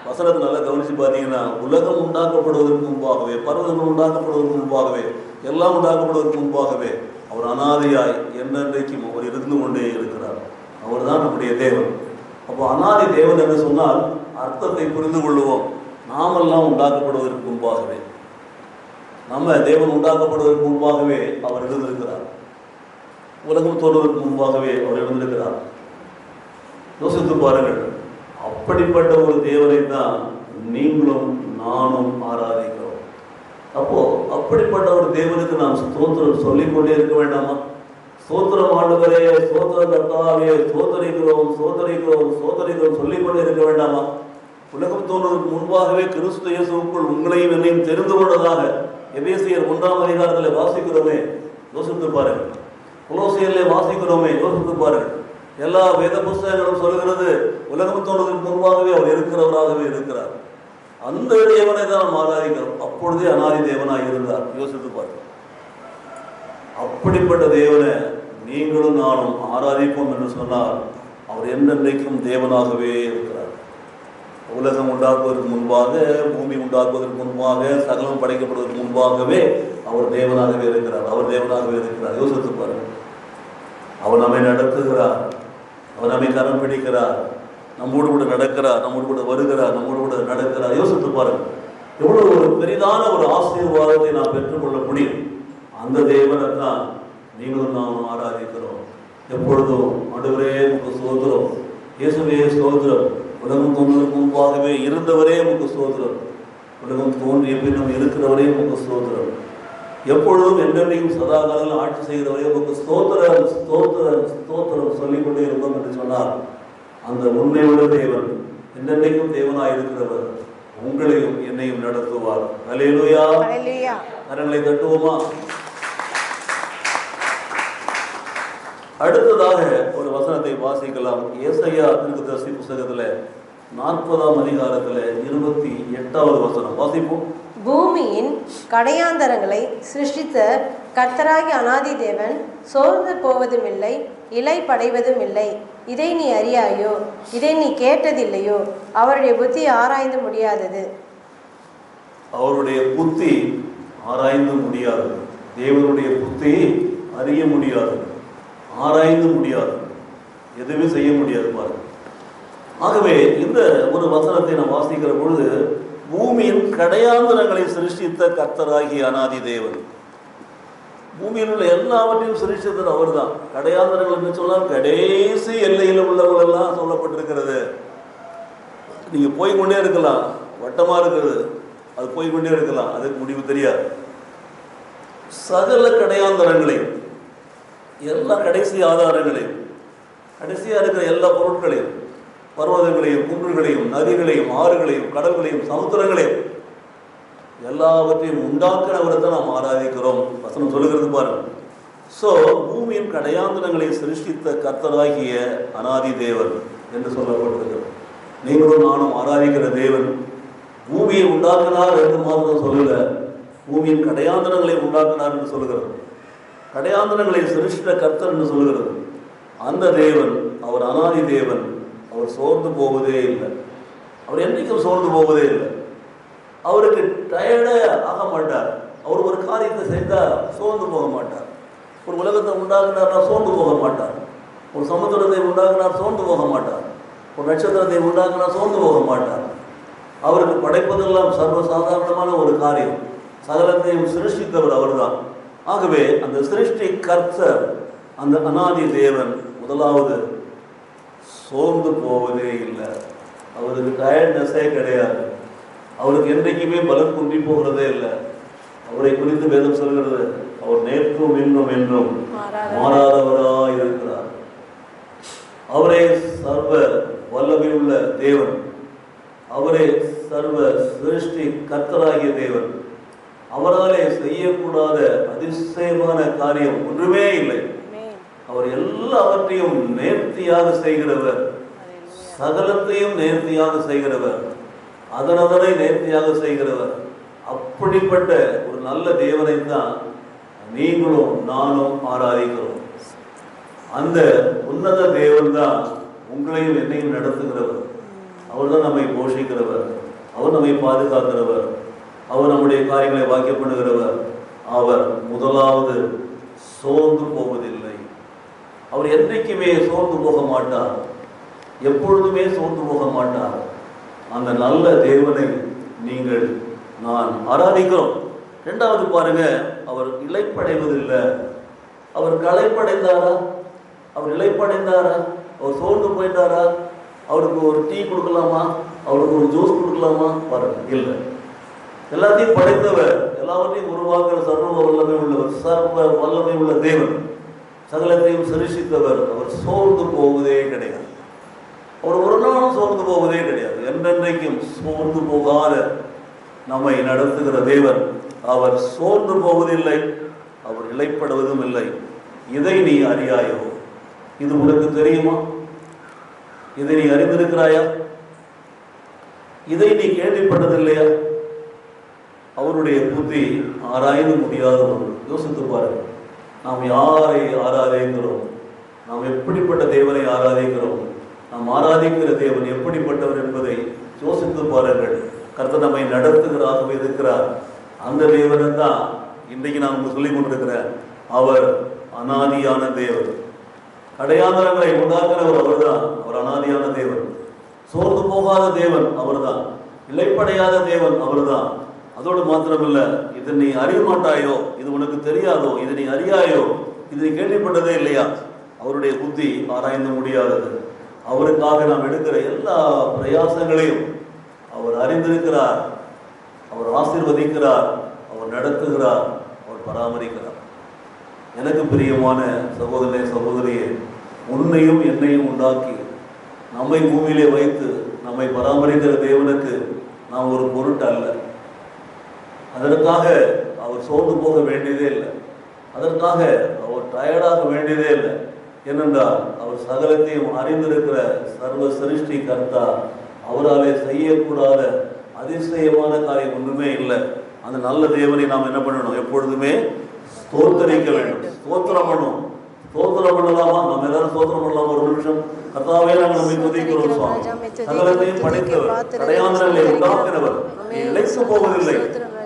வசனத்தை நல்லா கவனிச்சு பார்த்தீங்கன்னா, உலகம் உண்டாக்கப்படுவதற்கு முன்பாகவே, பர்வதங்கள் உண்டாக்கப்படுவதற்கு முன்பாகவே, எல்லாம் உண்டாக்கப்படுவதற்கு முன்பாகவே அவர் அனாதியாய் என்றென்றைக்கும் அவர் இருந்து கொண்டே இருக்கிறார். அவர் தான் நம்முடைய தேவன். அப்போ அனாதி தேவன் என்று சொன்னால் அர்த்தத்தை புரிந்து கொள்வோம். நாமெல்லாம் உண்டாக்கப்படுவதற்கு முன்பாகவே, நம்ம தேவன் உண்டாக்கப்படுவதற்கு முன்பாகவே அவர் இருந்திருக்கிறார். உலகம் தோன்றுவதற்கு முன்பாகவே அவர் இருந்திருக்கிறார். யோசித்து பாருங்கள், அப்படிப்பட்ட ஒரு தேவனை தான் நீங்களும் நானும் ஆராதிக்கிறோம். அப்போ அப்படிப்பட்ட ஒரு தேவனுக்கு நாம் ஸ்தோத்திரம் சொல்லிக்கொண்டே இருக்க வேண்டாமா? ஸ்தோத்திரம் ஆண்டவரே, ஸ்தோத்திரம் கர்த்தாவே, ஸ்தோத்தரிக்கிறோம் ஸ்தோத்தரிக்கிறோம் ஸ்தோத்தரிக்கிறோம் சொல்லிக்கொண்டே இருக்க வேண்டாமா? உலகம் தோன்றுவதற்கு முன்பாகவே கிறிஸ்து இயேசுவுக்குள் உங்களையும் என்னையும் தெரிந்து கொண்டதாக எபேசியர் 1ஆம் அதிகாரத்தில் வாசிக்கிறோமே, யோசித்து பாருங்கள். கொலோசியரிலே வாசிக்கிறோமே, யோசித்து பாருங்கள். எல்லா வேத புஸ்தகங்களும் சொல்லுகிறது உலகம் தோன்றுவதற்கு முன்பாகவே அவர் இருக்கிறவராகவே இருக்கிறார். அந்த தேவனை தான் நாம் ஆராதிக்கிறோம். அப்பொழுதே அனாதி தேவனாய் இருந்தார். யோசித்து பாருங்கள். அப்படிப்பட்ட தேவனை நீங்களும் நானும் ஆராதிப்போம் என்று சொன்னால் அவர் என்றென்றைக்கும் தேவனாகவே இருக்கிறார். உலகம் உண்டாக்குவதற்கு முன்பாக, பூமி உண்டாக்குவதற்கு முன்பாக, சகலம் படைக்கப்படுவதற்கு முன்பாகவே அவர் தேவனாகவே இருக்கிறார். அவர் தேவனாகவே இருக்கிறார். யோசித்து பாருங்கள். அவர் நம்மை நடத்துகிறார், அவர் நம்மை கரம் பிடிக்கிறார், நம்மோடு கூட நடக்கிறார், நம்மோடு கூட வருகிறார், நம்மோடு கூட நடக்கிறார். யோசித்து பாருங்கள், எவ்வளவு ஒரு பெரிதான ஒரு ஆசீர்வாதத்தை நாம் பெற்றுக்கொள்ள முடியும். அந்த தேவனை தான் நீங்களும் நானும் ஆராதிக்கிறோம். எப்பொழுதும் ஆண்டவரே உமக்கு ஸ்தோத்திரம், இயேசுவே ஸ்தோத்திரம், உலகம் தோன்றுவதற்கு முன்பாகவே இருந்தவரே உமக்கு ஸ்தோத்திரம், உலகம் தோன்றிய பின்னும் இருக்கிறவரே உமக்கு ஸ்தோத்திரம், எப்பொழுதும் என்றென்றையும் சதாகாலம் ஆட்சி செய்கிறவரே உமக்கு ஸ்தோத்திரம் ஸ்தோத்திரம் ஸ்தோத்திரம் சொல்லிக்கொண்டே இருந்தோம் என்று சொன்னார். அந்த உண்மையுள்ள தேவன், என்றென்றைக்கும் தேவனாய் இருக்கிறவர் உங்களையும் என்னையும் நடத்துவார். அல்லேலூயா. கரங்களை தட்டுவோமா? அடுத்ததாக ஒரு வசனத்தை வாசிக்கலாம். ஏசாயா தீர்க்கதரிசி புத்தகத்தில் 40ஆம் அதிகாரத்தில் 28வது வசனம் வாசிப்போம். பூமியின் கடையாந்தரங்களை சிருஷ்டித்த கர்த்தராகி அனாதி தேவன் சோர்ந்து போவதும் இல்லை, இலை படைவதும் இல்லை. இதை நீ அறியாயோ? இதை நீ கேட்டதில்லையோ? அவருடைய புத்தி ஆராய்ந்து முடியாதது. அவருடைய புத்தி ஆராய்ந்து முடியாதது. தேவனுடைய புத்தி அறிய முடியாதது, ஆராய்ந்து முடியாது, எதுவுமே செய்ய முடியாது பாருங்க. ஆகவே இந்த ஒரு வசனத்தை நாம் வாசிக்கிற பொழுது, பூமியின் கடையாந்தரங்களை சிருஷ்டித்த கர்த்தராகிய அனாதி தேவன், பூமியில் உள்ள எல்லாவற்றையும் சிருஷ்டித்தது அவர் தான். கடையாந்தரங்கள் என்று சொன்னால் கடைசி எல்லையில் உள்ளவர்கள் எல்லாம் சொல்லப்பட்டிருக்கிறது. நீங்க போய்கொண்டே இருக்கலாம், வட்டமா இருக்கிறது, அது போய்கொண்டே இருக்கலாம், அதுக்கு முடிவு தெரியாது. சகல கடையாந்தரங்களையும், எல்லா கடைசி ஆதாரங்களையும், கடைசியா இருக்கிற எல்லா பொருட்களையும், பர்வதங்களையும், குன்றுகளையும், நதிகளையும், ஆறுகளையும், கடல்களையும், சமுத்திரங்களையும், எல்லாவற்றையும் உண்டாக்குறவரை தான் நாம் ஆராதிக்கிறோம். வசனம் சொல்லுகிறது பாருங்க. ஸோ பூமியின் கடையாந்தரங்களை சிருஷ்டித்த கர்த்தராகிய அனாதி தேவன் என்று சொல்லப்பட்டிருக்கிறது. நீங்களும் நானும் ஆராதிக்கிற தேவன் பூமியை உண்டாக்கினார் என்று மாத்திரம் சொல்லல, பூமியின் கடையாந்தரங்களை உண்டாக்கினார் என்று சொல்லுகிறது. கடையாந்தரங்களை சிருஷ்டித்த கர்த்தர் என்று சொல்லுகிறது. அந்த தேவன், அவர் அனாதி தேவன், அவர் சோர்ந்து போவதே இல்லை. அவர் என்றைக்கும் சோர்ந்து போவதே இல்லை. அவருக்கு டயர்டே ஆக மாட்டார். அவர் ஒரு காரியத்தை செய்தால் சோர்ந்து போக மாட்டார். ஒரு உலகத்தை உண்டாக்குனார்னா சோர்ந்து போக மாட்டார். ஒரு சமுத்திரத்தை உண்டாக்குனார் சோர்ந்து போக மாட்டார். ஒரு நட்சத்திரத்தை உண்டாக்குனார் சோர்ந்து போக மாட்டார். அவருக்கு படைப்பதெல்லாம் சர்வசாதாரணமான ஒரு காரியம். சகலத்தையும் சிருஷ்டித்தவர் அவர் தான். ஆகவே அந்த சிருஷ்டி கர்த்தர், அந்த அனாதி தேவன் முதலாவது சோர்ந்து போவதே இல்லை. அவருக்கு டயர்ட்னஸே கிடையாது. அவருக்கு என்றைக்குமே பலம் குன்றி போகிறதே இல்லை. அவரை குறித்து வேதம் சொல்கிறது, அவர் நேற்றும் இன்றும் என்றும் மாறாதவராய் இருக்கிறார். அவரே சர்வ வல்லமையுள்ள தேவன், அவரே சர்வ சிருஷ்டி கர்த்தராகிய தேவன். அவராலே செய்யக்கூடாத அதிசயமான காரியம் ஒன்றுமே இல்லை. அவர் எல்லாவற்றையும் நேர்த்தியாக செய்கிறவர், சகலத்தையும் நேர்த்தியாக செய்கிறவர், அதனதனை நேர்த்தியாக செய்கிறவர். அப்படிப்பட்ட ஒரு நல்ல தேவனை தான் நீங்களும் நானும் ஆராதிக்கிறோம். அந்த உன்னத தேவன் தான் உங்களையும் என்னையும் நடத்துகிறவர். அவர் தான் நம்மை போஷிக்கிறவர், அவர் நம்மை பாதுகாக்கிறவர், அவர் நம்முடைய காரியங்களை வாக்கியம் பண்ணுகிறவர். அவர் முதலாவது சோர்ந்து போவதில்லை. அவர் என்றைக்குமே சோர்ந்து போக மாட்டார், எப்பொழுதுமே சோர்ந்து போக மாட்டார். அந்த நல்ல தேவனை நீங்கள் நான் ஆராதிக்கிறோம். இரண்டாவது பாருங்க, அவர் இளைப்படைவதில்லை. அவர் களைப்படைந்தாரா? அவர் இளைப்படைந்தாரா? அவர் சோர்ந்து போயிட்டாரா? அவருக்கு ஒரு டீ கொடுக்கலாமா? அவருக்கு ஒரு ஜூஸ் கொடுக்கலாமா? பாருங்க, இல்லை. எல்லாத்தையும் படைத்தவர், எல்லாவற்றையும் உருவாக்குற சர்வ வல்லமை உள்ளவர், சர்வ வல்லமை உள்ள தேவன், சகலத்தையும் சிருஷித்தவர். அவர் சோர்ந்து போவதே கிடையாது. அவர் ஒரு நாளும் சோர்ந்து போவதே கிடையாது. என்றென்றைக்கும் சோர்ந்து போகாத நம்மை நடத்துகிற தேவன். அவர் சோர்ந்து போவதில்லை, அவர் இளைப்படுவதும் இல்லை. இதை நீ அறியாயோ? இது உனக்கு தெரியுமா? இதை நீ அறிந்திருக்கிறாயா? இதை நீ கேள்விப்பட்டதில்லையா? அவருடைய புத்தி ஆராய்ந்து முடியாத ஒன்று. யோசித்து பாருங்கள், நாம் யாரை ஆராதிக்கிறோம்? நாம் எப்படிப்பட்ட தேவனை ஆராதிக்கிறோம்? நாம் ஆராதிக்கிற தேவன் எப்படிப்பட்டவர் என்பதை யோசித்து பாருங்கள். கர்த்தர் நம்மை நடத்துகிறாகவே இருக்கிறார். அந்த தேவனை தான் இன்றைக்கு நான் உங்களுக்கு சொல்லிக் கொண்டிருக்கிறேன். அவர் அனாதியான தேவன், அடையாளங்களை உண்டாக்குறவர் அவர்தான். அவர் அனாதியான தேவன், சோர்ந்து போகாத தேவன் அவர்தான், இளைப்படையாத தேவன் அவர்தான். அதோடு மாத்திரமில்ல, இதை நீ அறிய மாட்டாயோ, இது உனக்கு தெரியாதோ, இதை நீ அறியாயோ, இது நீ கேள்விப்பட்டதே இல்லையா? அவருடைய புத்தி ஆராய்ந்து முடியாதது. அவருக்காக நாம் எடுக்கிற எல்லா பிரயாசங்களையும் அவர் அறிந்திருக்கிறார். அவர் ஆசீர்வதிக்கிறார், அவர் நடத்துகிறார், அவர் பராமரிக்கிறார். எனக்கு பிரியமான சகோதரனே, சகோதரியே, உன்னையும் என்னையும் உண்டாக்கி நம்மை பூமியிலே வைத்து நம்மை பராமரிக்கிற தேவனுக்கு நாம் ஒரு பொருட்டு அல்ல. அதற்காக அவர் சோர்ந்து போக வேண்டியதே இல்லை, அதற்காக அவர் டயர்டாக வேண்டியதே இல்லை. ஏனென்றால் அவர் சகலத்தையும் அறிந்திருக்கிற சர்வ சிருஷ்டி கர்த்தா. அவராலே செய்யக்கூடாத அதிசயமான காரியம் ஒன்றுமே இல்லை. அந்த நல்ல தேவனை நாம் என்ன பண்ணணும்? எப்பொழுதுமே ஸ்தோத்தரிக்க வேண்டும், ஸ்தோத்திரம் பண்ணணும். ஸ்தோத்திரம் பண்ணலாமா? நம்ம எல்லாரும் ஸ்தோத்திரம் பண்ணலாமா? ஒரு நிமிஷம். கர்த்தாவே, நாங்கள் நம்மை துதிக்கிறோம் சுவாமி. சகலத்தையும் படைத்தவர், அடையாளங்களை உண்டாக்கினவர். நீ இளைத்து போவதில்லை,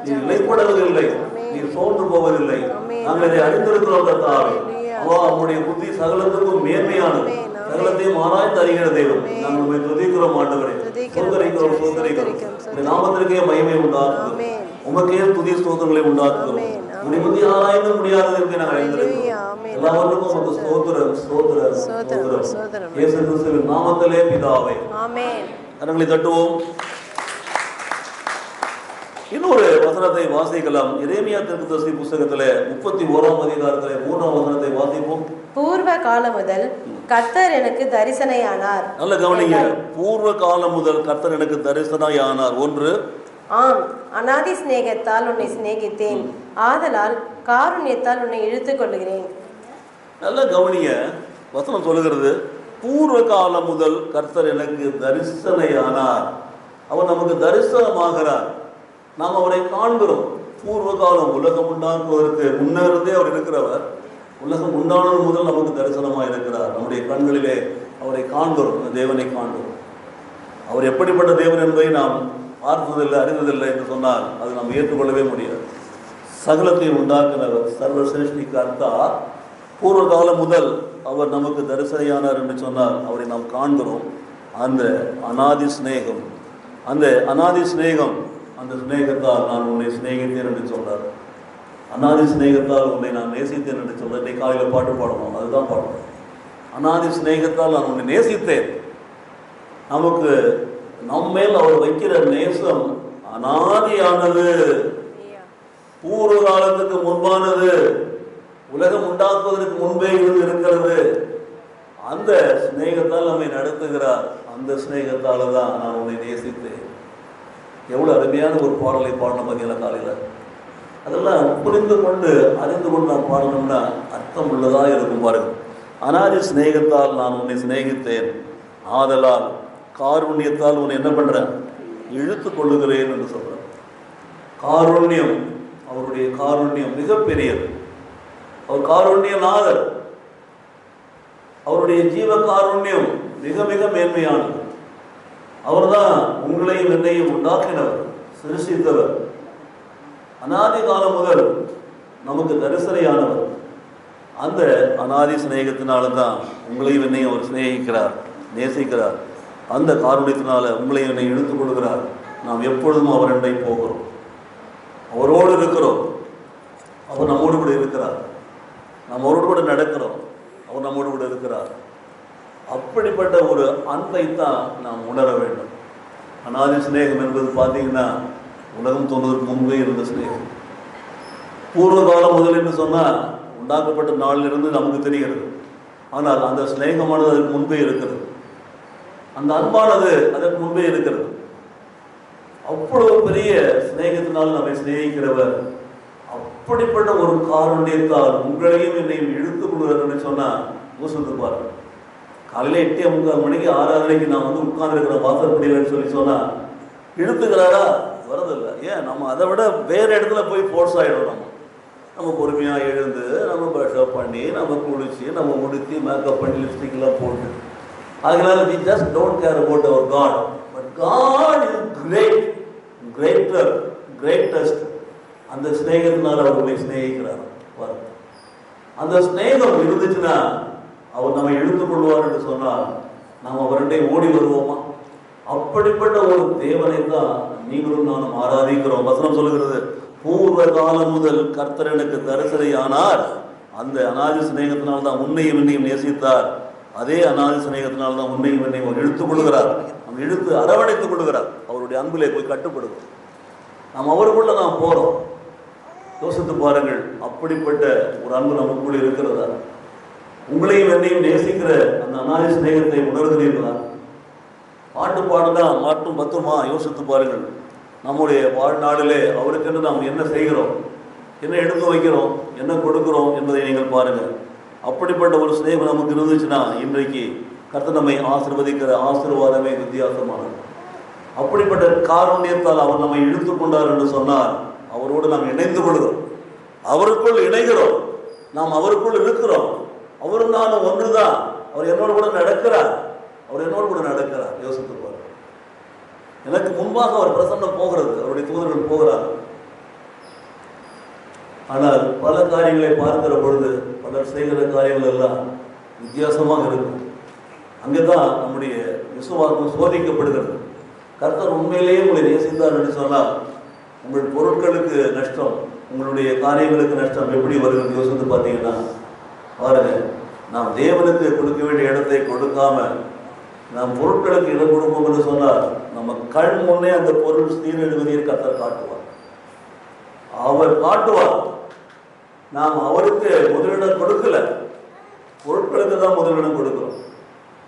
நீ இளைப்படவதில்லை, நீ சோர்ந்து போவதில்லை. நாங்கள் இதை அறிந்திருக்கிறோம் கர்த்தாவே. அவருடைய புத்தி சகலத்துக்கும் மேன்மையானது, சகலத்தையும் ஆராய்ந்து அறிகிற தெய்வம். நாங்கள் உண்மை துதிக்கிறோம் ஆண்டவரே, சோதரிக்கிறோம், சோதரிக்கிறோம். நாமத்திற்கே மகிமை உண்டாக்குகிறோம், உமக்கே துதி ஸ்தோத்திரங்களை உண்டாக்குகிறோம். உடைய புத்தி ஆராய்ந்து முடியாதது என்று நாங்கள் அறிந்திருக்கிறோம். எல்லாவற்றுக்கும் உமக்கு ஸ்தோத்திரம், ஸ்தோத்திரம், ஸ்தோத்திரம். இயேசு கிறிஸ்துவின் நாமத்திலே பிதாவே, ஆமென். கரங்களை தட்டுவோம். இன்னொரு வசனத்தை வாசிக்கலாம். எரேமியா தீர்க்கதரிசி புத்தகத்திலே 31ஆம் அதிகாரத்திலே 3ஆம் வசனத்தை வாசிப்போம். பூர்வ காலம் முதல் கர்த்தர் எனக்கு தரிசனையானார். நல்ல கவனிங்க. பூர்வ காலம் முதல் கர்த்தர் எனக்கு தரிசனையானார். ஒன்று, ஆம், அநாதி சிநேகத்தால் உன்னை சிநேகித்தேன், ஆதலால் காருண்யத்தால் உன்னை இழுத்துக் கொள்கிறேன். நல்ல கவனிங்க. வசனம் சொல்லுகிறது, பூர்வ காலம் முதல் கர்த்தர் எனக்கு தரிசனையானார். அவர் நமக்கு தரிசனமாகிறார், நாம் அவரை காண்கிறோம். பூர்வ காலம், உலகம் உண்டாக்குவதற்கு முன்னே அவர் இருக்கிறவர். உலகம் உண்டானது முதல் நமக்கு தரிசனமாக இருக்கிறார். நம்முடைய கண்களிலே அவரை காண்கிறோம், தேவனை காண்கிறோம். அவர் எப்படிப்பட்ட தேவன் என்பதை நாம் பார்த்ததில்லை, அறிந்ததில்லை என்று சொன்னால் அது நாம் ஏற்றுக்கொள்ளவே முடியாது. சகலத்தை உண்டாக்குனவர், சர்வ சிருஷ்டி கர்த்தா. பூர்வ காலம் முதல் அவர் நமக்கு தரிசனையானார் என்று சொன்னால் அவரை நாம் காண்கிறோம். அந்த அநாதி சிநேகம், அந்த அநாதி சிநேகம், அந்த சிநேகத்தால் நான் உன்னை சிநேகித்தேன் என்று சொன்னார். அநாதி சிநேகத்தால் உன்னை நான் நேசித்தேன் என்று சொல்ல. இன்னைக்கு காலையில் பாட்டு பாடணும், அதுதான் பாடணும். அநாதி சிநேகத்தால் நான் உன்னை நேசித்தேன். நமக்கு நம்மேல் அவர் வைக்கிற நேசம் அநாதியானது, பூர்வ காலத்துக்கு முன்பானது, உலகம் உண்டாக்குவதற்கு முன்பே இருந்து இருக்கிறது. அந்த சிநேகத்தால் நம்மை நடத்துகிறார். அந்த சிநேகத்தால் தான் நான் உன்னை நேசித்தேன். எவ்வளோ அருமையான ஒரு பாடலை பாடணும் பார்த்தீங்களா காலையில். அதெல்லாம் புரிந்து கொண்டு அறிந்து கொண்டு நான் பாடணும்னா அர்த்தம் உள்ளதாக இருக்கும் பாருங்கள். அநாதி சிநேகத்தால் நான் உன்னை சிநேகித்தேன், ஆதலால் காருண்யத்தால் உன்னை என்ன பண்றேன், இழுத்து கொள்ளுகிறேன் என்று சொல்றார். காருண்யம், அவருடைய காருண்யம் மிகப்பெரியது. அவர் காருண்யநாதர். அவருடைய ஜீவ காருண்யம் மிக மிக மேன்மையானது. அவர்தான் உங்களையும் என்னையும் உண்டாக்கினவர், சிருஷ்டித்தவர். அநாதி காலம் முதல் நமக்கு தரிசனையானவர். அந்த அநாதி சிநேகத்தினால்தான் உங்களையும் என்னையும் அவர் சிநேகிக்கிறார், நேசிக்கிறார். அந்த காரணத்தினால உங்களையும் என்னை இழுத்துக் கொள்கிறார். நாம் எப்பொழுதும் அவர் என்னை போகிறோம், அவரோடு இருக்கிறோம். அவர் நம்மோடு கூட இருக்கிறார். நாம் அவரோடு கூட நடக்கிறோம், அவர் நம்மோடு கூட இருக்கிறார். அப்படிப்பட்ட ஒரு அன்பை தான் நாம் உணர வேண்டும். அநாதி சிநேகம் என்பது பார்த்தீங்கன்னா உலகம் தோன்றுவதற்கு முன்பே இருந்த சிநேகம். பூர்வ காலம் முதல் என்று சொன்னால் உண்டாக்கப்பட்ட நாளிலிருந்து நமக்கு தெரிகிறது. ஆனால் அந்த சிநேகமானது அதற்கு முன்பே இருக்கிறது. அந்த அன்பானது அதற்கு முன்பே இருக்கிறது. அவ்வளவு பெரிய சிநேகத்தினால் நம்மை சிநேகிக்கிறவர். அப்படிப்பட்ட ஒரு காருண்யத்தால் உங்களையும் என்னையும் இழுத்துக் கொள்கிறார் சொன்னால் யோசித்து பாருங்கள். காலையில் 8:45 மணிக்கு ஆராதனைக்கு நான் வந்து உட்கார்ந்துருக்கிற வாசற்படியில்னு சொன்னால் இழுத்துக்கிறாரா? வரதில்லை. ஏன்? நம்ம அதை விட வேறு இடத்துல போய் ஃபோர்ஸ் ஆகிடும். நம்ம பொறுமையாக எழுந்து நம்ம ப்ரஷ்அப் பண்ணி நம்ம குளிச்சு நம்ம உடுத்தி மேக்கப் பண்ணி லிப்ஸ்டிக்லாம் போட்டு, அதனால we just don't care about our God. But God is great, greater, greatest. அந்த ஸ்நேகத்தினால் அவர்களை சிநேகிக்கிறார். அந்த ஸ்நேகம் இருந்துச்சுன்னா அவர் நம்மை இழுத்துக் கொள்வார் என்று சொன்னால் நாம் அவருடைய ஓடி வருவோமா? அப்படிப்பட்ட ஒரு தேவனை தான் நீங்களும் நானும் ஆராதிக்கிறோம். வசனம் சொல்லுகிறது, பூர்வ காலம் முதல் கர்த்தர் எனக்கு தரிசனையானார். அந்த அநாதி சிநேகத்தினால் தான் உன்னையும் என்னையும் நேசித்தார். அதே அநாதி சிநேகத்தினால் தான் உன்னையும் என்னையும் இழுத்துக் கொள்கிறார். நம்ம இழுத்து அரவணைத்துக் கொள்கிறார். அவருடைய அன்பிலே போய் கட்டுப்படுகிறோம். நாம் அவருக்குள்ள நாம் போறோம். யோசித்து பாருங்கள், அப்படிப்பட்ட ஒரு அன்பு நமக்குள்ள இருக்கிறதா? உங்களையும் என்னையும் நேசிக்கிற அந்த அநாதி சிநேகத்தை உணர்கிறீர்களா? பாட்டு பாடுனா மாட்டும் பத்துமா? யோசித்து பாருங்கள். நம்முடைய வாழ்நாளிலே அவருக்கென்று நாம் என்ன செய்கிறோம், என்ன எடுத்து வைக்கிறோம், என்ன கொடுக்கிறோம் என்பதை நீங்கள் பாருங்கள். அப்படிப்பட்ட ஒரு சிநேகம் நமக்கு இருந்துச்சுன்னா இன்றைக்கு கர்த்தர் நம்மை ஆசீர்வதிக்கிற ஆசீர்வாதமே வித்தியாசமானது. அப்படிப்பட்ட காருண்யத்தால் அவர் நம்மை இழுத்து கொண்டார் என்று சொன்னால் அவரோடு நாம் இணைந்து கொள்கிறோம், அவருக்குள் இணைகிறோம், நாம் அவருக்குள் இருக்கிறோம். அவரும் நானும் ஒன்றுதான். அவர் என்னோடு கூட நடக்கிறார், அவர் என்னோடு கூட நடக்கிறார். யோசித்துப்பார். எனக்கு முன்பாக அவர் பிரசன்னம் போகிறது, அவருடைய தூதர்கள் போகிறார். ஆனால் பல காரியங்களை பார்க்கிற பொழுது பலர் செய்கிற காரியங்கள் எல்லாம் வித்தியாசமாக இருக்கும். அங்கேதான் நம்முடைய விசுவாசம் சோதிக்கப்படுகிறது. கர்த்தர் உண்மையிலேயே உங்களை நேசித்தார் என்று சொன்னால் உங்கள் பொருட்களுக்கு நஷ்டம், உங்களுடைய காரியங்களுக்கு நஷ்டம் எப்படி வருகிறது யோசித்து பார்த்தீங்கன்னா பாருங்க. நாம் தேவனுக்கு கொடுக்க வேண்டிய இடத்தை கொடுக்காம நாம் பொருட்களுக்கு இடம் கொடுப்போம் என்று சொன்னால் நம்ம கண் முன்னே அந்த பொருள் சீரழிவதையை கர்த்தர் காட்டுவார். அவர் காட்டுவார். நாம் அவருக்கு முதலிடம் கொடுக்கல, பொருட்களுக்கு தான் முதலிடம் கொடுக்கிறோம்.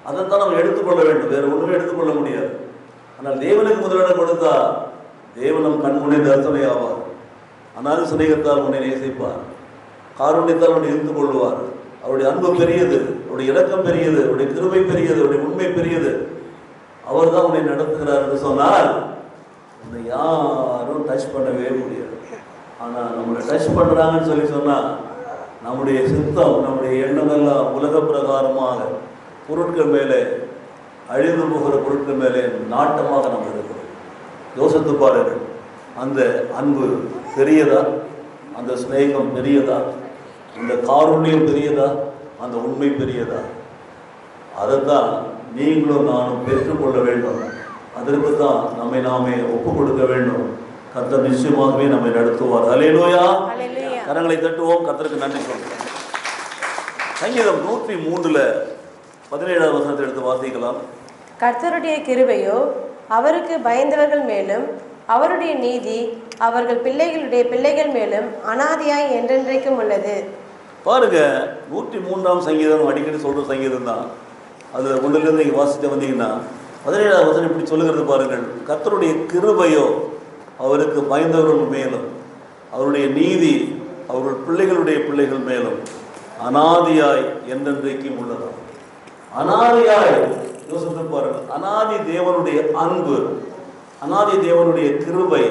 அதைத்தான் நம்ம எடுத்துக்கொள்ள வேண்டும், வேறு ஒன்றுமே எடுத்துக்கொள்ள முடியாது. ஆனால் தேவனுக்கு முதலிடம் கொடுத்தா தேவன் நம் கண் முன்னே தரிசனை ஆவார். அநாதி சிநேகத்தால் உன்னை நேசிப்பார், காருண்யத்தால் உன்னை இழுத்துக் கொள்வார். அவருடைய அன்பு பெரியது, அவருடைய இரக்கம் பெரியது, அவருடைய கிருபை பெரியது, அவருடைய உண்மை பெரியது. அவர் தான் உன்னை நடத்துகிறார் என்று சொன்னால் உன்னை யாரும் டச் பண்ணவே முடியாது. ஆனால் நம்மளை டச் பண்ணுறாங்கன்னு சொன்னால் நம்முடைய சித்தம், நம்முடைய எண்ணமெல்லாம் உலக பிரகாரமாக பொருட்கள் மேலே, அழிந்து போகிற பொருட்கள் மேலே நாட்டமாக நம்ம இருக்கிறோம். யோசித்து பாருங்கள். அந்த அன்பு பெரியதா? அந்த ஸ்நேகம் பெரியதா? அந்த காருண்யம் பெரியதா? அந்த உண்மை பெரியதா? அதைத்தான் நீங்களும் நானும் பெற்றுக்கொள்ள வேண்டும். அதற்கு தான் நம்மை நாமே ஒப்பு கொடுக்க வேண்டும். கர்த்தர் நிச்சயமாகவே நம்மை நடத்துவார். அல்லேலூயா. கரங்களை தட்டுவோம், கர்த்தருக்கு நன்றி சொல்கிறோம். சங்கீதம் 103:17 வசனத்தை எடுத்து வாசிக்கலாம். கர்த்தருடைய கிருபையோ அவருக்கு பயந்தவர்கள் மேலும் அவருடைய நீதி அவர்கள் பிள்ளைகளுடைய பிள்ளைகள் மேலும் அனாதியாய் என்றென்றைக்கும் உள்ளது. பாருங்க, 103ஆம் சங்கீதம் அடிக்கடி சொல்ற சங்கீதம் தான். அது ஒன்றிலிருந்து நீங்கள் வாசிட்டு வந்தீங்கன்னா 17ஆவது வசனம் இப்படி சொல்லுகிறது பாருங்கள். கர்த்தருடைய கிருபையோ அவருக்கு பயந்தவர்கள் மேலும் அவருடைய நீதி அவர்கள் பிள்ளைகளுடைய பிள்ளைகள் மேலும் அனாதியாய் என்றென்றைக்கும் உள்ளதா. அனாதியாய் யோசித்து பாருங்கள். அனாதி தேவனுடைய அன்பு, அனாதி தேவனுடைய கிருபை,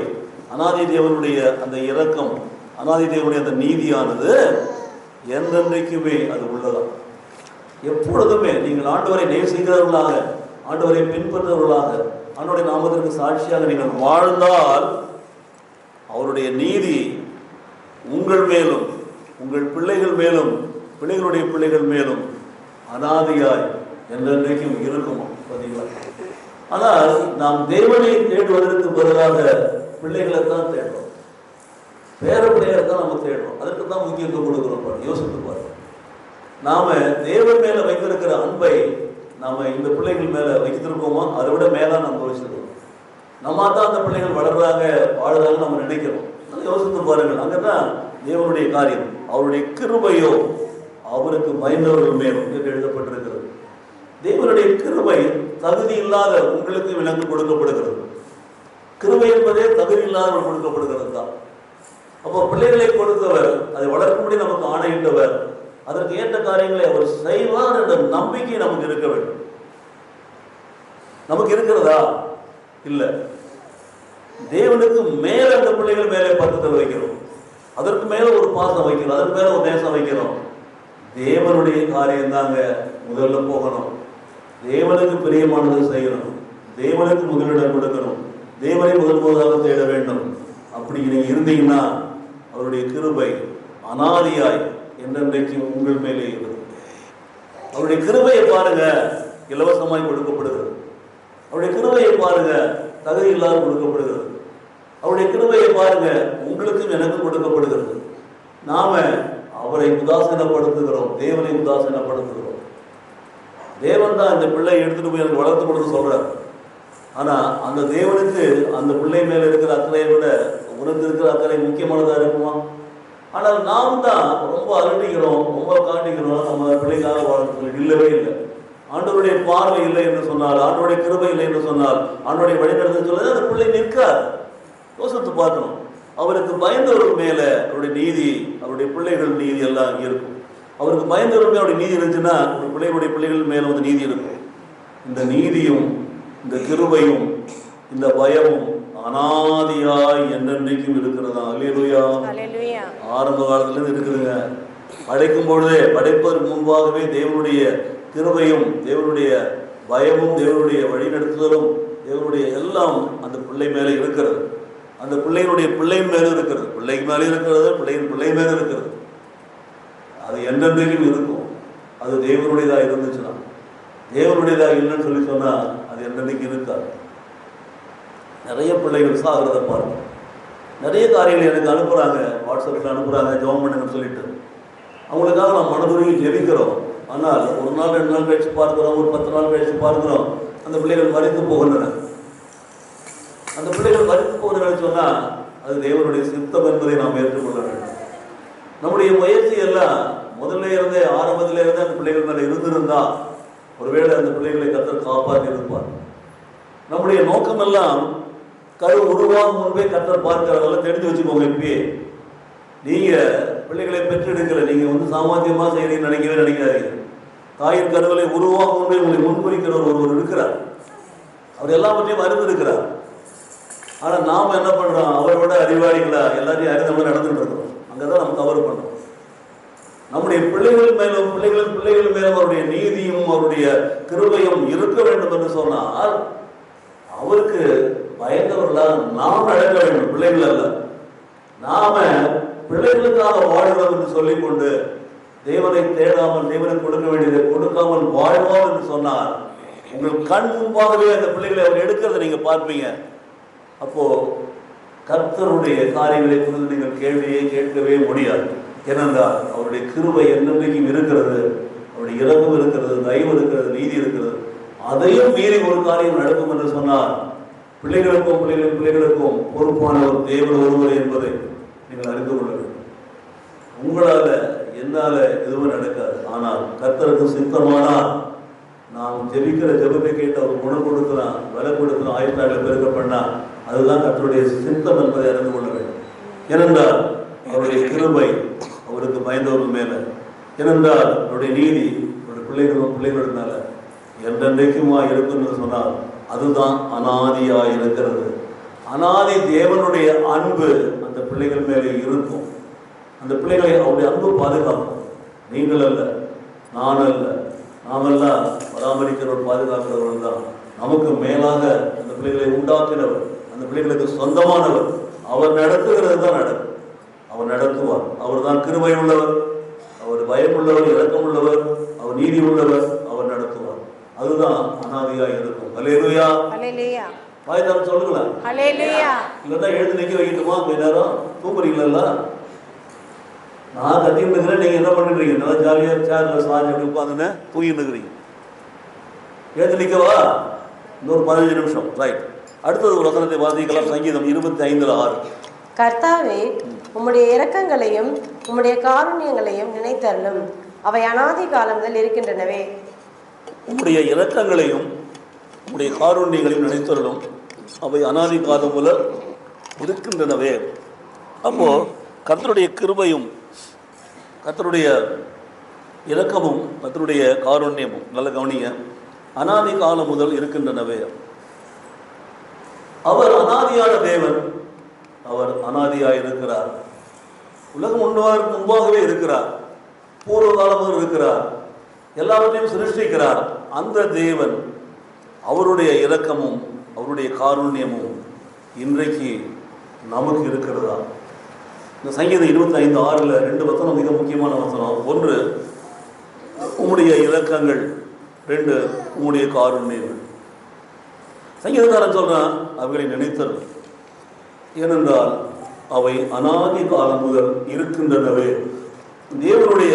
அனாதி தேவனுடைய அந்த இரக்கம், அனாதி தேவனுடைய அந்த நீதியானது என்றென்றைக்குமே அது உள்ளதான். எப்பொழுதுமே நீங்கள் ஆண்டவரை நேசிக்கிறவர்களாக, ஆண்டவரை பின்பற்றுவர்களாக, ஆண்டவருடைய நாமத்திற்கு சாட்சியாக நீங்கள் வாழ்ந்தால் அவருடைய நீதி உங்கள் மேலும், உங்கள் பிள்ளைகள் மேலும், பிள்ளைகளுடைய பிள்ளைகள் மேலும் அனாதியாய் என்றென்றைக்கும் இருக்குமா? பார்த்தீங்களா? ஆனால் நாம் தேவனை தேடுவதற்கு பதிலாக பிள்ளைகளை தான் தேடுறோம், பேர பிள்ளைகளை தான் நம்ம தேடுறோம். அதற்கு தான் முக்கியத்துவம் கொடுக்குறோம். யோசித்து பாருங்க. நாம தேவன் மேல வைத்திருக்கிற அன்பை நாம இந்த பிள்ளைகள் மேல வைத்திருக்கோமா? அதை விட மேல நம்ம வச்சிருக்கோம். நம்ம தான் அந்த பிள்ளைகள் வளர்றாங்க, வாழுறாங்க நம்ம நினைக்கிறோம். யோசித்து பாருங்கள். அங்கதான் தேவனுடைய காரியம். அவருடைய கிருபையோ அவருக்கு பயந்தவர்கள் மேலும் என்று எழுதப்பட்டிருக்கிறது. தேவனுடைய கிருபை தகுதி இல்லாத உங்களுக்கு விலங்கு கொடுக்கப்படுகிறது. கிருபை என்பதே தகுதி இல்லாதவர்கள் கொடுக்கப்படுகிறது தான். அப்போ பிள்ளைகளை கொடுத்தவர், அதை வளர்க்கும்படி நமக்கு ஆணையிட்டவர், அதற்கு ஏற்ற காரியங்களை அவர் செய்வார் என்ற நம்பிக்கை நமக்கு இருக்க வேண்டும். நமக்கு இருக்கிறதா? இல்லை. தேவனுக்கு மேல அந்த பிள்ளைகள் மேலே பக்கத்தில் வைக்கிறோம், அதற்கு மேல ஒரு பாசம் வைக்கிறோம், அதற்கு மேல ஒரு நேசம் வைக்கிறோம். தேவனுடைய காரியம் தாங்க முதல்ல போகணும். தேவனுக்கு பிரியமானது செய்யணும், தேவனுக்கு முதலிடம் கொடுக்கணும், தேவனை முதலாக தேட வேண்டும். அப்படி நீங்க இருந்தீங்கன்னா அவருடைய கிருபை அனாதியாய் என்றென்றைக்கு உங்கள் மேலே இருக்கும். அவருடைய கிருபையை பாருங்க, இலவசமாய் கொடுக்கப்படுகிறது. அவருடைய கிருபையை பாருங்க, தகுதி இல்லாத கொடுக்கப்படுகிறது. அவருடைய கிருபையை பாருங்க, உங்களுக்கும் எனக்கும் கொடுக்கப்படுகிறது. நாம அவரை உதாசீனப்படுத்துகிறோம், தேவனை உதாசீனப்படுத்துகிறோம். தேவன் தான் இந்த பிள்ளை எடுத்துட்டு போய் எனக்கு வளர்த்து கொடுத்து சொல்றார். ஆனா அந்த தேவனுக்கு அந்த பிள்ளை மேல இருக்கிற அக்கறையை விட உனக்கு இருக்கிற அக்கறை முக்கியமானதா இருக்குமா? ஆனால் நாம் தான் ரொம்ப அலட்டிக்கிறோம், ரொம்ப காட்டிக்கிறோம், நம்ம பிள்ளைக்காக வாழ்க்கை இல்லவே இல்லை. ஆண்டவருடைய பார்வை இல்லை என்று சொன்னால், ஆண்டவருடைய கிருபை இல்லை என்று சொன்னால், ஆண்டவருடைய வழிநடத்த சொல்ல அந்த பிள்ளை நிற்காது. யோசித்து பார்க்கணும். அவருக்கு பயந்தவர்கள் மேல அவருடைய நீதி, அவருடைய பிள்ளைகள் நீதி எல்லாம் இருக்கும். அவருக்கு பயந்தவர்கள் அவருடைய நீதி இருந்துச்சுன்னா ஒரு பிள்ளைகளுடைய பிள்ளைகள் மேல வந்து நீதி இருக்கும். இந்த நீதியும் இந்த கிருபையும் இந்த பயமும் அனாதியாய் என்றென்றைக்கும் இருக்கிறதா? அல்லேலூயா. ஆரம்ப காலத்திலிருந்து இருக்குதுங்க. படைக்கும் பொழுதே, படைப்பதற்கு முன்பாகவே தேவனுடைய கிருபையும் தேவனுடைய பயமும் தேவனுடைய வழிநடத்துதலும் தேவனுடைய எல்லாம் அந்த பிள்ளை மேலே இருக்கிறது. அந்த பிள்ளையினுடைய பிள்ளையின் மேலே இருக்கிறது, பிள்ளைக்கு மேலே இருக்கிறது, பிள்ளையின் பிள்ளை மேலே இருக்கிறது. அது என்றென்றைக்கும் இருக்கும். அது தேவனுடையதாக இருந்துச்சுன்னா, தேவனுடையதாக இல்லைன்னு சொல்லி சொன்னா அது என்றென்றைக்கு இருக்காது. நிறைய பிள்ளைகள் சாகிறத பாருங்க. நிறைய காரியங்கள் எனக்கு அனுப்புறாங்க, வாட்ஸ்அப்பில் அனுப்புறாங்க, ஜெபம் பண்ணுங்கன்னு சொல்லிட்டு. அவங்களுக்காக நான் மனதுருகி ஜெபிக்கிறோம். ஆனால் ஒரு நாள் 2 நாள் கழிச்சு பார்க்கிறோம், ஒரு 10 நாள் கழிச்சு பார்க்கிறோம், அந்த பிள்ளைகள் மறித்து போகின்றன. அந்த பிள்ளைகள் மறித்து போகின்றன சொன்னா அது தேவனுடைய சித்தம் என்பதை நாம் ஏற்றுக்கொள்ள வேண்டும். நம்முடைய முயற்சி எல்லாம் முதல்ல இருந்தே, ஆரம்பத்தில இருந்தே அந்த பிள்ளைகள் மேலே இருந்திருந்தா ஒருவேளை அந்த பிள்ளைகளை கர்த்தர் காப்பாற்றி இருப்பார். நம்முடைய நோக்கம் எல்லாம் கரு உருவாகும் முன்பே கர்த்தர் பார்க்கிறதெல்லாம் தெரிஞ்சு வச்சுக்கோங்க. இப்பயே நீங்க பிள்ளைகளை பெற்றெடுக்கல, நீங்க வந்து சாமாத்தியமா செய்யறீங்கன்னு நினைக்காதீங்க. தாயின் கருவிலை உருவாகும் முன்பே உங்களை முன்குறிக்கிறவர் ஒருவர் இருக்கிறார். அவர் எல்லாவற்றையும் அறிந்திருக்கிறார். ஆனா நாம என்ன பண்றோம்? அவரை விட அறிவாளிகளா எல்லாத்தையும் அறிந்தவங்க நடந்துட்டு இருக்கோம். அங்கதான் நம்ம தவறு பண்றோம். நம்முடைய பிள்ளைகள் மேலும் பிள்ளைகள் மேலும் அவருடைய நீதியும் அவருடைய கிருபையும் இருக்க வேண்டும் என்று சொன்னால் அவருக்கு பயந்தவர்களா நாம் நடக்க வேண்டும், பிள்ளைகள் அல்ல. நாம பிள்ளைகளுக்காக வாழ்வோம் என்று சொல்லிக்கொண்டு தேவனை தேடாமல், தேவனுக்கு கொடுக்க வேண்டியதை கொடுக்காமல் வாழ்வோம் என்று சொன்னார், உங்கள் கண் முன்பாகவே அந்த பிள்ளைகளை அவர் எடுக்கிறத நீங்க பார்ப்பீங்க. அப்போ கர்த்தருடைய காரியங்களை குறித்து நீங்கள் கேள்வியை கேட்கவே முடியாது. ஏனென்றால் அவருடைய கிருபை என்னென்றைக்கும் இருக்கிறது, அவருடைய இரக்கம் இருக்கிறது, தயவு இருக்கிறது, நீதி இருக்கிறது. அதையும் மீறி ஒரு காரியம் நடக்கும் என்று சொன்னால் பிள்ளைகளுக்கும் பொறுப்பான ஒரு தேவன் ஒருவர் என்பதை நீங்கள் அறிந்து கொள்ள வேண்டும். உங்களால என்னால எதுவும் நடக்காது. ஆனால் கர்த்தருக்கு சித்தமானால் நாம் ஜெபிக்கிற ஜெபத்தை கேட்டு அவர் குணம் கொடுக்கலாம், விலை கொடுக்கலாம், ஆயுட்கால பெருக்க பண்ணா அதுதான் கர்த்தருடைய சித்தம் என்பதை அறிந்து கொள்ள வேண்டும். ஏனென்றால் அவருடைய கிருபை அவருக்கு பயந்தவர்கள் மேல, ஏனென்றால் அவருடைய நீதி அவருடைய பிள்ளைகளிடனால என்றென்றைக்குமா இருக்கும் என்று சொன்னால் அதுதான் அனாதியாக இருக்கிறது. அனாதி தேவனுடைய அன்பு அந்த பிள்ளைகள் மேலே இருக்கும். அந்த பிள்ளைகளை அவருடைய அன்பு பாதுகாக்கும். நீங்கள் அல்ல, நான் அல்ல, நாமெல்லாம் பராமரிக்கிறவர், பாதுகாக்கிறவர்கள் தான். நமக்கு மேலாக அந்த பிள்ளைகளை உண்டாக்கினவர், அந்த பிள்ளைகளுக்கு சொந்தமானவர். அவர் நடத்துகிறது தான் நடக்கும். அவர் நடத்துவார். அவர் தான் கிருபை உள்ளவர், அவர் பயமுள்ளவர், இரக்கம் உள்ளவர், அவர் நீதி உள்ளவர், அவர் நடத்துவார். அதுதான் அனாதியாக இருக்கும். அல்லேலூயா, அல்லேலூயா. வாய்தாரம் சொல்லுங்களேன். அல்லேலூயா. இல்லைன்னா எழுந்து நிற்க வைக்கட்டுமா? கொஞ்ச நேரம் தூங்குறீங்களா? நான் கத்தின்னு இருக்கிறேன், நீங்க என்ன பண்ணிடுறீங்க? நல்லா ஜாலியாக சேர்ல சாஞ்சி அப்படி உட்காந்துன்னு தூங்கிட்டு இருக்கிறீங்க. எழுந்து நிற்கவா? இன்னொரு 15 நிமிஷம். ரைட். அடுத்தது ஒரு வசனத்தை வாசிக்கலாம். சங்கீதம் 25:6. கர்த்தாவே, உம்முடைய இரக்கங்களையும் உம்முடைய காருண்யங்களையும் நினைத்தருளும், அவை அனாதி காலம் முதல் இருக்கின்றனவே. உம்முடைய இரக்கங்களையும் உம்முடைய காருண்யங்களையும் நினைத்தருளும், அவை அனாதி காலம் முதல் இருக்கின்றனவே. அப்போ கர்த்தருடைய கிருபையும் கர்த்தருடைய இரக்கமும் கர்த்தருடைய காருண்யமும், நல்ல கவனிங்க, அனாதி காலம் முதல் இருக்கின்றனவே. அவர் அனாதியான தேவன். அவர் அனாதியாக இருக்கிறார். உலகம் உண்டாவதற்கு முன்பாகவே இருக்கிறார். பூர்வ காலம் முதல் இருக்கிறார். எல்லாவற்றையும் சிருஷ்டிக்கிறார். அந்த தேவன், அவருடைய இரக்கமும் அவருடைய காருண்யமும் இன்றைக்கு நமக்கு இருக்கிறதா? இந்த சங்கீதம் 25:6 2 வசனம் மிக முக்கியமான வசனம். 1 உம்முடைய இரக்கங்கள், 2 உம்முடைய காருண்யங்கள். சங்கீதக்காரன் சொல்றான், அவைகளை நினைத்தல், ஏனென்றால் அவை அனாதி காலம் முதல் இருக்கின்றனவே. தேவனுடைய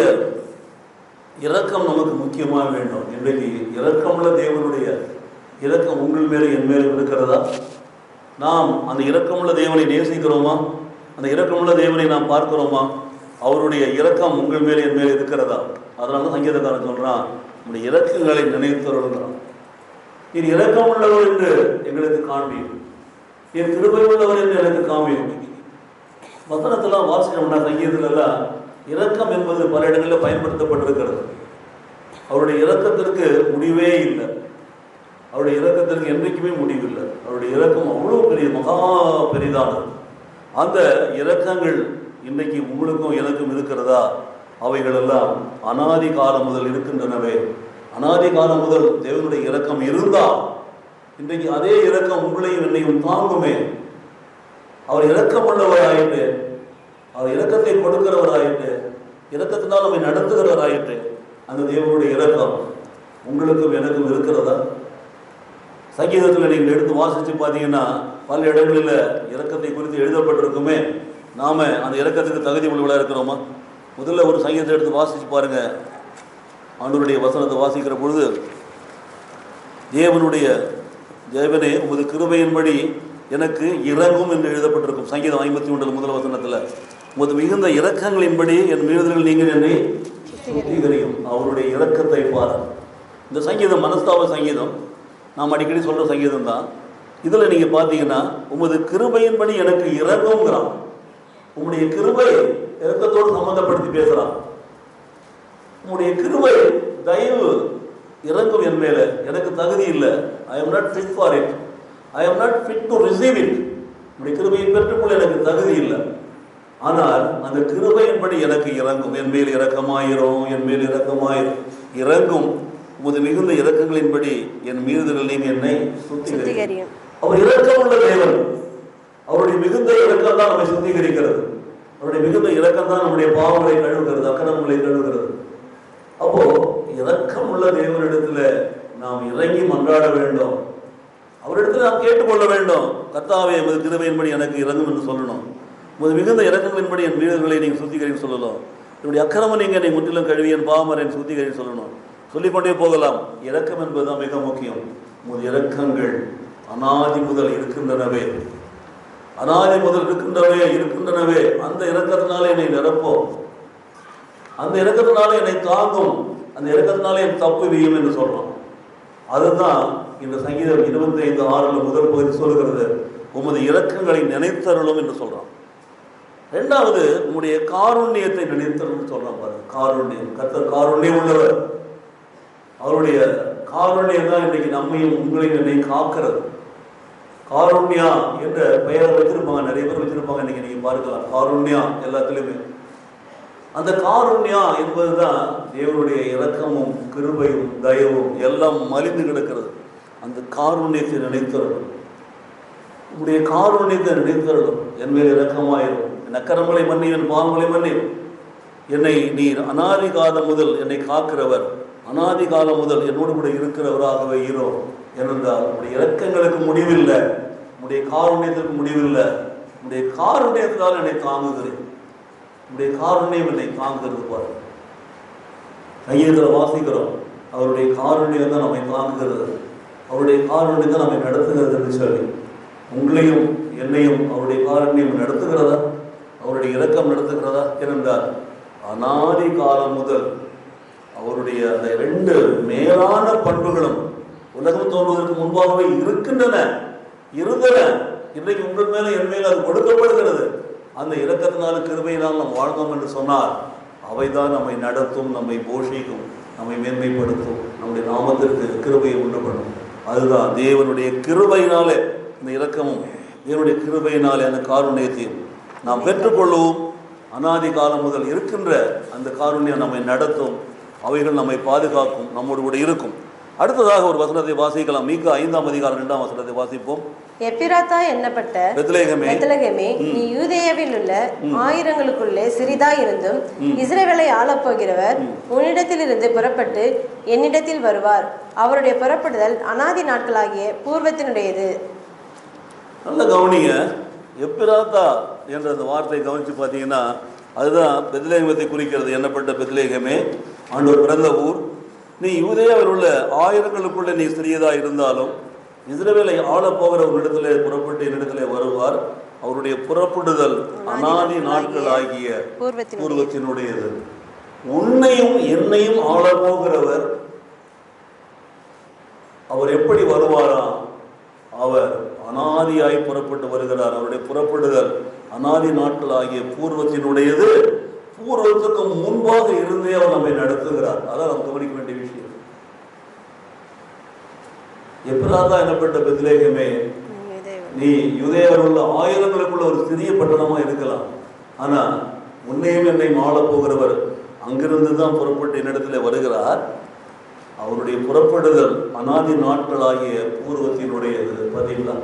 இரக்கம் நமக்கு முக்கியமாக வேண்டும். இன்றைக்கு இரக்கமுள்ள தேவனுடைய இரக்கம் உங்கள் மேலே என் மேலே இருக்கிறதா? நாம் அந்த இரக்கமுள்ள தேவனை நேசிக்கிறோமா? அந்த இரக்கமுள்ள தேவனை நாம் பார்க்கிறோமா? அவருடைய இரக்கம் உங்கள் மேலே என் மேலே இருக்கிறதா? அதனால தான் சங்கீதக்காரன் சொல்றான், நம்முடைய இரக்கங்களை நினைத்தருள்கிறான். நீர் இரக்கம் உள்ளவர் என்று எங்களுக்கு காண்பியும், என் கிருபை உள்ளவர் என்று எனக்கு காண்பியும். வசனத்தெல்லாம் வாசிக்கணும்னா சங்கீதத்திலெல்லாம் இரக்கம் என்பது பல இடங்களில் பயன்படுத்தப்பட்டிருக்கிறது. அவருடைய இரக்கத்திற்கு முடிவே இல்லை. அவருடைய இரக்கத்திற்கு என்றைக்குமே முடிவில்லை. அவருடைய இரக்கம் அவ்வளோ பெரிய, மகா பெரிதானது. அந்த இரக்கங்கள் இன்றைக்கு உங்களுக்கும் எனக்கும் இருக்கிறதா? அவைகள் எல்லாம் அனாதி காலம் முதல் இருக்கின்றனவே. அனாதி காலம் முதல் தேவனுடைய இரக்கம் இருந்தால் இன்றைக்கு அதே இரக்கம் உங்களையும் என்னையும் தாங்குமே. அவர் இரக்கம் உள்ளவராயிட்டு, அவர் இரக்கத்தை கொடுக்கிறவராயிட்டு, இரக்கத்தினால் நம்மை நடத்துகிறவராயிட்டு, அந்த தேவனுடைய இரக்கம் உங்களுக்கும் எனக்கும் இருக்கிறதா? சங்கீதத்தில் நீங்கள் எடுத்து வாசித்து பார்த்தீங்கன்னா பல இடங்களில் இரக்கத்தை குறித்து எழுதப்பட்டிருக்குமே. நாம் அந்த இரக்கத்துக்கு தகுதி உள்ளவர்களாக இருக்கிறோமா? முதல்ல ஒரு சங்கீதத்தை எடுத்து வாசித்து பாருங்க. ஆண்டவருடைய வசனத்தை வாசிக்கிற பொழுது, தேவனே உமது கிருபையின்படி எனக்கு இரங்கும் என்று எழுதப்பட்டிருக்கும். சங்கீதம் 51 முதல் வசனத்தில், உமது மிகுந்த இரக்கங்களின்படி என் மீறுதல்கள் நீங்கள் என்னை சுத்திகரியும். அவருடைய இரக்கத்தை பாரு. இந்த சங்கீதம் மனஸ்தாப சங்கீதம், நாம் அடிக்கடி சொல்கிற சங்கீதம் தான். இதில் நீங்கள் பார்த்தீங்கன்னா உமது கிருபையின்படி எனக்கு இரங்குங்கிறான். உம்முடைய கிருபை இரக்கத்தோடு சம்மந்தப்படுத்தி பேசுகிறான். உம்முடைய கிருபை, தயவு, இறங்கும் என் மேலே. எனக்கு தகுதி இல்லை. I am not fit for it. I am not fit to receive it. உம்முடைய கிருபையை பெற்றுக்கொள்ள எனக்கு தகுதி இல்லை. ஆனால் அந்த கிருபையின்படி எனக்கு இறங்கும். என் மேல் இரக்கமாயிரும், என் மேல் இரக்கமாயிரும். இறங்கும் உமது மிகுந்த இரக்கங்களின்படி என் மீறுதல்கள் நீங்க என்னை சுத்திகரியும். அவர் இரக்கம் உள்ள தேவன். அவருடைய மிகுந்த இரக்கம் தான் நம்மை சுத்திகரிக்கிறது. அவருடைய மிகுந்த இரக்கம் தான் நம்முடைய பாவங்களை கழுவுகிறது, அக்கிரமங்களை கழுவுகிறது. அப்போ இரக்கம் உள்ள தேவனிடத்துல நாம் இறங்கி மன்றாட வேண்டும். அவரிடத்துல நாம் கேட்டுக்கொள்ள வேண்டும். கர்த்தாவே, உமது கிருபையின்படி எனக்கு இறங்கும் என்று சொல்லணும். உமது மிகுந்த இரக்கங்களின்படி என் மீறுதல்களை நீங்கள் சுத்திகரின்னு சொல்லணும். என்னுடைய அக்கிரமம் நீங்க என்னை முற்றிலும் கழுவி என் பாவம் என்னை சுத்திகரின்னு சொல்லணும். சொல்லிக்கொண்டே போகலாம். இரக்கம் என்பதுதான் மிக முக்கியம். உமது இரக்கங்கள் அனாதி முதல் இருக்கின்றனவே. அனாதி முதல் இருக்கின்றனவே. அந்த இரக்கத்தினாலே என்னை நிரப்போம். அந்த இரக்கத்தினாலே என்னை தாங்கும். அந்த இரக்கத்தினாலே என் தப்பு வீயும் என்று சொல்றோம். அதுதான் இந்த சங்கீதம் 25:6 முதல் பகுதி சொல்கிறது. உமது இரக்கங்களை நினைத்தருளும் என்று சொல்றான். இரண்டாவது, உம்முடைய காருண்யத்தை நினைத்தருளும் சொல்றான். பாருங்க, காருண்யம். கர்த்தர் காருண்யம் உள்ளவர். அவருடைய காருண்யம் தான் இன்னைக்கு நம்மையும் உங்களையும் என்னையும் காக்கிறது. காருண்யா என்ற பெயரை வச்சிருப்பாங்க, நிறைய பேர் வச்சிருப்பாங்க. இன்னைக்கு நீங்க பார்க்கலாம் காருண்யா எல்லாத்துலயுமே. அந்த காருண்யா என்பதுதான் தேவனுடைய இரக்கமும் கிருபையும் தயவும் எல்லாம் மலிந்து கிடக்கிறது. அந்த காருண்யத்தை நினைத்தரணும், உங்களுடைய காருண்யத்தை நினைத்தரணும். என் மேல் இரக்கமாயிரும், என் அக்கிரமங்களை மன்னியும், என் பாவங்களை மன்னியும். என்னை நீர் அநாதி காலம் முதல் என்னை காக்கிறவர், அநாதி காலம் முதல் என்னோடு கூட இருக்கிறவராகவே ஈரோ. ஏனென்றால் உடைய இரக்கங்களுக்கு முடிவில்லை, உடைய காருண்யத்திற்கு முடிவில்லை. உடைய காருண்யத்தினால் என்னை தாங்குகிறேன். உடைய காருண்யம் என்னை தாங்குகிறது. பாரு, கையெழுத்தில் வாசிக்கிறோம், அவருடைய காருண்யம் தான் நம்மை தாங்குகிறது, அவருடைய காருண்யம் தான் நம்மை நடத்துகிறது என்று சொல்லி. உங்களையும் என்னையும் அவருடைய காருண்யம் நடத்துகிறதா? அவருடைய இரக்கம் நடத்துகிறதா? ஏனென்றால் அநாதி காலம் முதல் அவருடைய அந்த 2 மேலான பண்புகளும் உலகம் தோன்றுவதற்கு முன்பாகவே இருக்கின்றன, இருந்தன. இன்றைக்கு உங்கள் மேல என் மேல அது கொடுக்கப்படுகிறது. அந்த இரக்கத்தினாலும் கிருபையினால் நாம் வாழ்ந்தோம் என்று சொன்னால் அவைதான் நம்மை நடத்தும், நம்மை போஷிக்கும், நம்மை மேன்மைப்படுத்தும், நம்முடைய நாமத்திற்கு கிருபையை உண்டு பண்ணும். அதுதான் தேவனுடைய கிருபையினாலே இந்த இரக்கமும் தேவனுடைய கிருபையினாலே அந்த காருண்யத்தையும் நாம் பெற்றுக்கொள்வோம். அநாதி காலம் முதல் இருக்கின்ற அந்த காருண்யம் நம்மை நடத்தும், அவைகள் நம்மை பாதுகாக்கும், நம்மோடு கூட இருக்கும். அடுத்ததாக ஒரு வசனத்தை வாசிக்கலாம். மீகா 5ஆம் அதிகாரம் 2ஆம் வசனத்தை வாசிப்போம். எப்பிராத்தா என்னப்பட்ட பெத்லகேமே, நீ யூதேயாவில் உள்ள ஆயிரங்களுக்குள்ளே சிறிதாயிருந்தும் இஸ்ரவேலை ஆளப்போகிறவர் உன்னிடத்திலிருந்து புறப்பட்டு என்னிடத்தில் வருவார். அவருடைய புறப்படுதல் அநாதி நாட்களாகிய பூர்வத்தினுடையது. நல்ல கவனிங்க. எப்பிராத்தா என்ற அந்த வார்த்தை கவனித்து பார்த்தீங்கன்னா அதுதான் பெத்லகேமத்தை குறிக்கிறது. எண்ணப்பட்ட பெத்லகேமே, ஆண்டவர் பிறந்த ஊர். நீ யூதேயாவில் உள்ள ஆயிரங்களுக்குள்ளே நீ சிறியதாக இருந்தாலும் இஸ்ரவேலை ஆளப்போகிற ஒரு இடத்துல புறப்பட்டு என்னிடத்திலே வருவார். அவருடைய புறப்படுதல் அநாதி நாட்கள் ஆகிய பூர்வத்தினுடையது. உன்னையும் என்னையும் ஆளப்போகிறவர் அவர் எப்படி வருவாராம்? அவர் அநாதியாய் புறப்பட்டு வருகிறார். அவருடைய புறப்படுதல் அநாதி நாட்கள் ஆகிய பூர்வத்தினுடையது. பூர்வத்துக்கு முன்பாக இருந்தே அவர் நம்மை நடத்துகிறார். அதான் நாம் கவனிக்க வேண்டிய விஷயம். எப்பிராத்தா என்னப்பட்ட பெத்லகேமே, நீ யூதேயாவில் உள்ள ஆயிரங்களுக்குள்ள ஒரு சிறிய பட்டணமா இருக்கலாம், ஆனா உன்னையும் என்னையும் ஆளப் போகிறவர் அங்கிருந்து தான் புறப்பட்டு என்னிடத்துல வருகிறார். அவருடைய புறப்படுதல் அநாதி நாட்களாகிய பூர்வத்தினுடையது. பார்த்தீங்களா,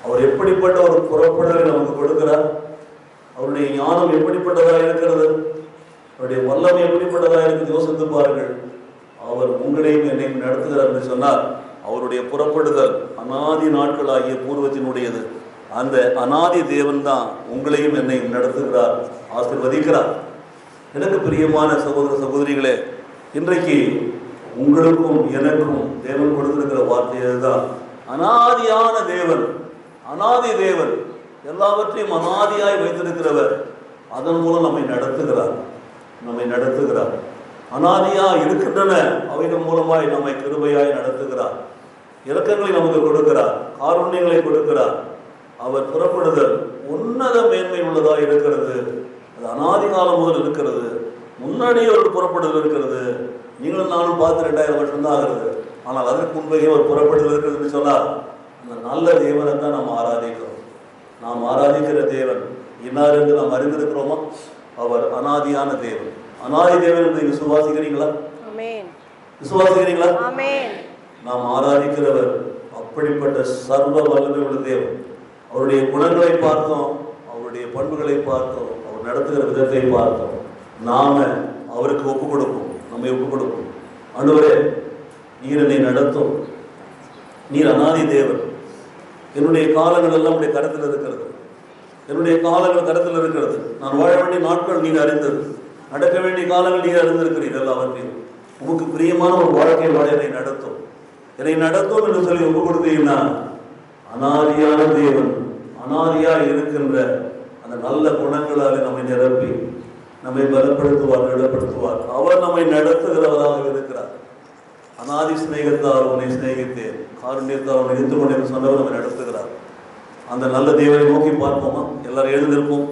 அவர் எப்படிப்பட்ட ஒரு புறப்படுதலை நமக்கு கொடுக்கிறார். அவருடைய ஞானம் எப்படிப்பட்டதாக இருக்கிறது, அவருடைய வல்லமை எப்படிப்பட்டதாக இருக்குது யோசித்து பாருங்கள். அவர் உங்களையும் என்னையும் நடத்துகிறார் என்று சொன்னார். அவருடைய புறப்படுதல் அநாதி நாட்களாகிய பூர்வத்தினுடையது. அந்த அநாதி தேவன் தான் உங்களையும் என்னையும் நடத்துகிறார், ஆசீர்வதிக்கிறார். எனக்கு பிரியமான சகோதர சகோதரிகளே, இன்றைக்கு உங்களுக்கும் எனக்கும் தேவன் கொடுத்திருக்கிற வார்த்தை தான், அநாதியான தேவன், அநாதி தேவன், எல்லாவற்றையும் அநாதியாய் வைத்திருக்கிறவர். அதன் மூலம் நம்மை நடத்துகிறார், நம்மை நடத்துகிறார். அநாதியா இருக்கின்றன அவைகள் மூலமாய் நம்மை கிருபையாய் நடத்துகிறார். இரக்கங்களை நமக்கு கொடுக்கிறார், காருண்யங்களை கொடுக்கிறார். அவர் புறப்படுதல் உன்னத மேன்மை உள்ளதாக இருக்கிறது. அது அநாதி காலம் முதல் இருக்கிறது. முன்னாடியே ஒரு புறப்படுதல் இருக்கிறது. நீங்களும் நானும் பார்த்து 2000 வருஷம் தான் ஆகிறது. ஆனால் அதற்கு முன்பே ஒரு புறப்படுதல் இருக்கிறதுன்னு சொன்னார். அந்த நல்ல தேவனை தான் நாம் ஆராதிக்கிறோம். நாம் ஆராதிக்கிற தேவன் இன்னார் என்று நாம் அறிந்திருக்கிறோமா? அவர் அநாதியான தேவன். அநாதி தேவன் என்று விசுவாசிக்கிறீங்களா? விசுவாசிக்கிறீங்களா? நாம் ஆராதிக்கிறவர் அப்படிப்பட்ட சர்வ வல்லமை உள்ள தேவன். அவருடைய குணங்களை பார்த்தோம், அவருடைய பண்புகளை பார்த்தோம், அவர் நடத்துகிற விதத்தை பார்த்தோம். நாம அவருக்கு ஒப்பு கொடுப்போம், நம்மை ஒப்பு கொடுப்போம். ஆண்டவரே, நீர் என்னை நடத்தும், நீர் அநாதி தேவன். என்னுடைய காலங்கள் எல்லாம் உடைய கருத்தில் இருக்கிறது. என்னுடைய காலங்கள் கருத்தில் இருக்கிறது. நான் வாழ வேண்டிய நாட்கள் நீர் அறிந்தது, நடக்க வேண்டிய காலங்கள் நீர் அறிந்திருக்கிறீர்கள். எல்லாவற்றையும் உமக்கு பிரியமான ஒரு வாழ்க்கை வாழ என்னை நடத்தும், என்னை நடத்தும் என்று சொல்லி ஒப்பு கொடுத்தீங்கன்னா, அநாதியான தேவன் அநாதியா இருக்கின்ற அந்த நல்ல குணங்களாலே நம்மை நிரப்பி நம்மை பலப்படுத்துவார், நிலப்படுத்துவார். அவர் நம்மை நடத்துகிறவராக இருக்கிறார். அநாதி சிநேகத்தால் உன்னை சிநேகித்தேன், காருண்யத்தால் உன்னை நிறுத்து கொண்டேன் சொன்னவர் நம்மை நடத்துகிறார். அந்த நல்ல தேவனை நோக்கி பார்ப்போமா? எல்லாரும் எழுந்திருப்போம்.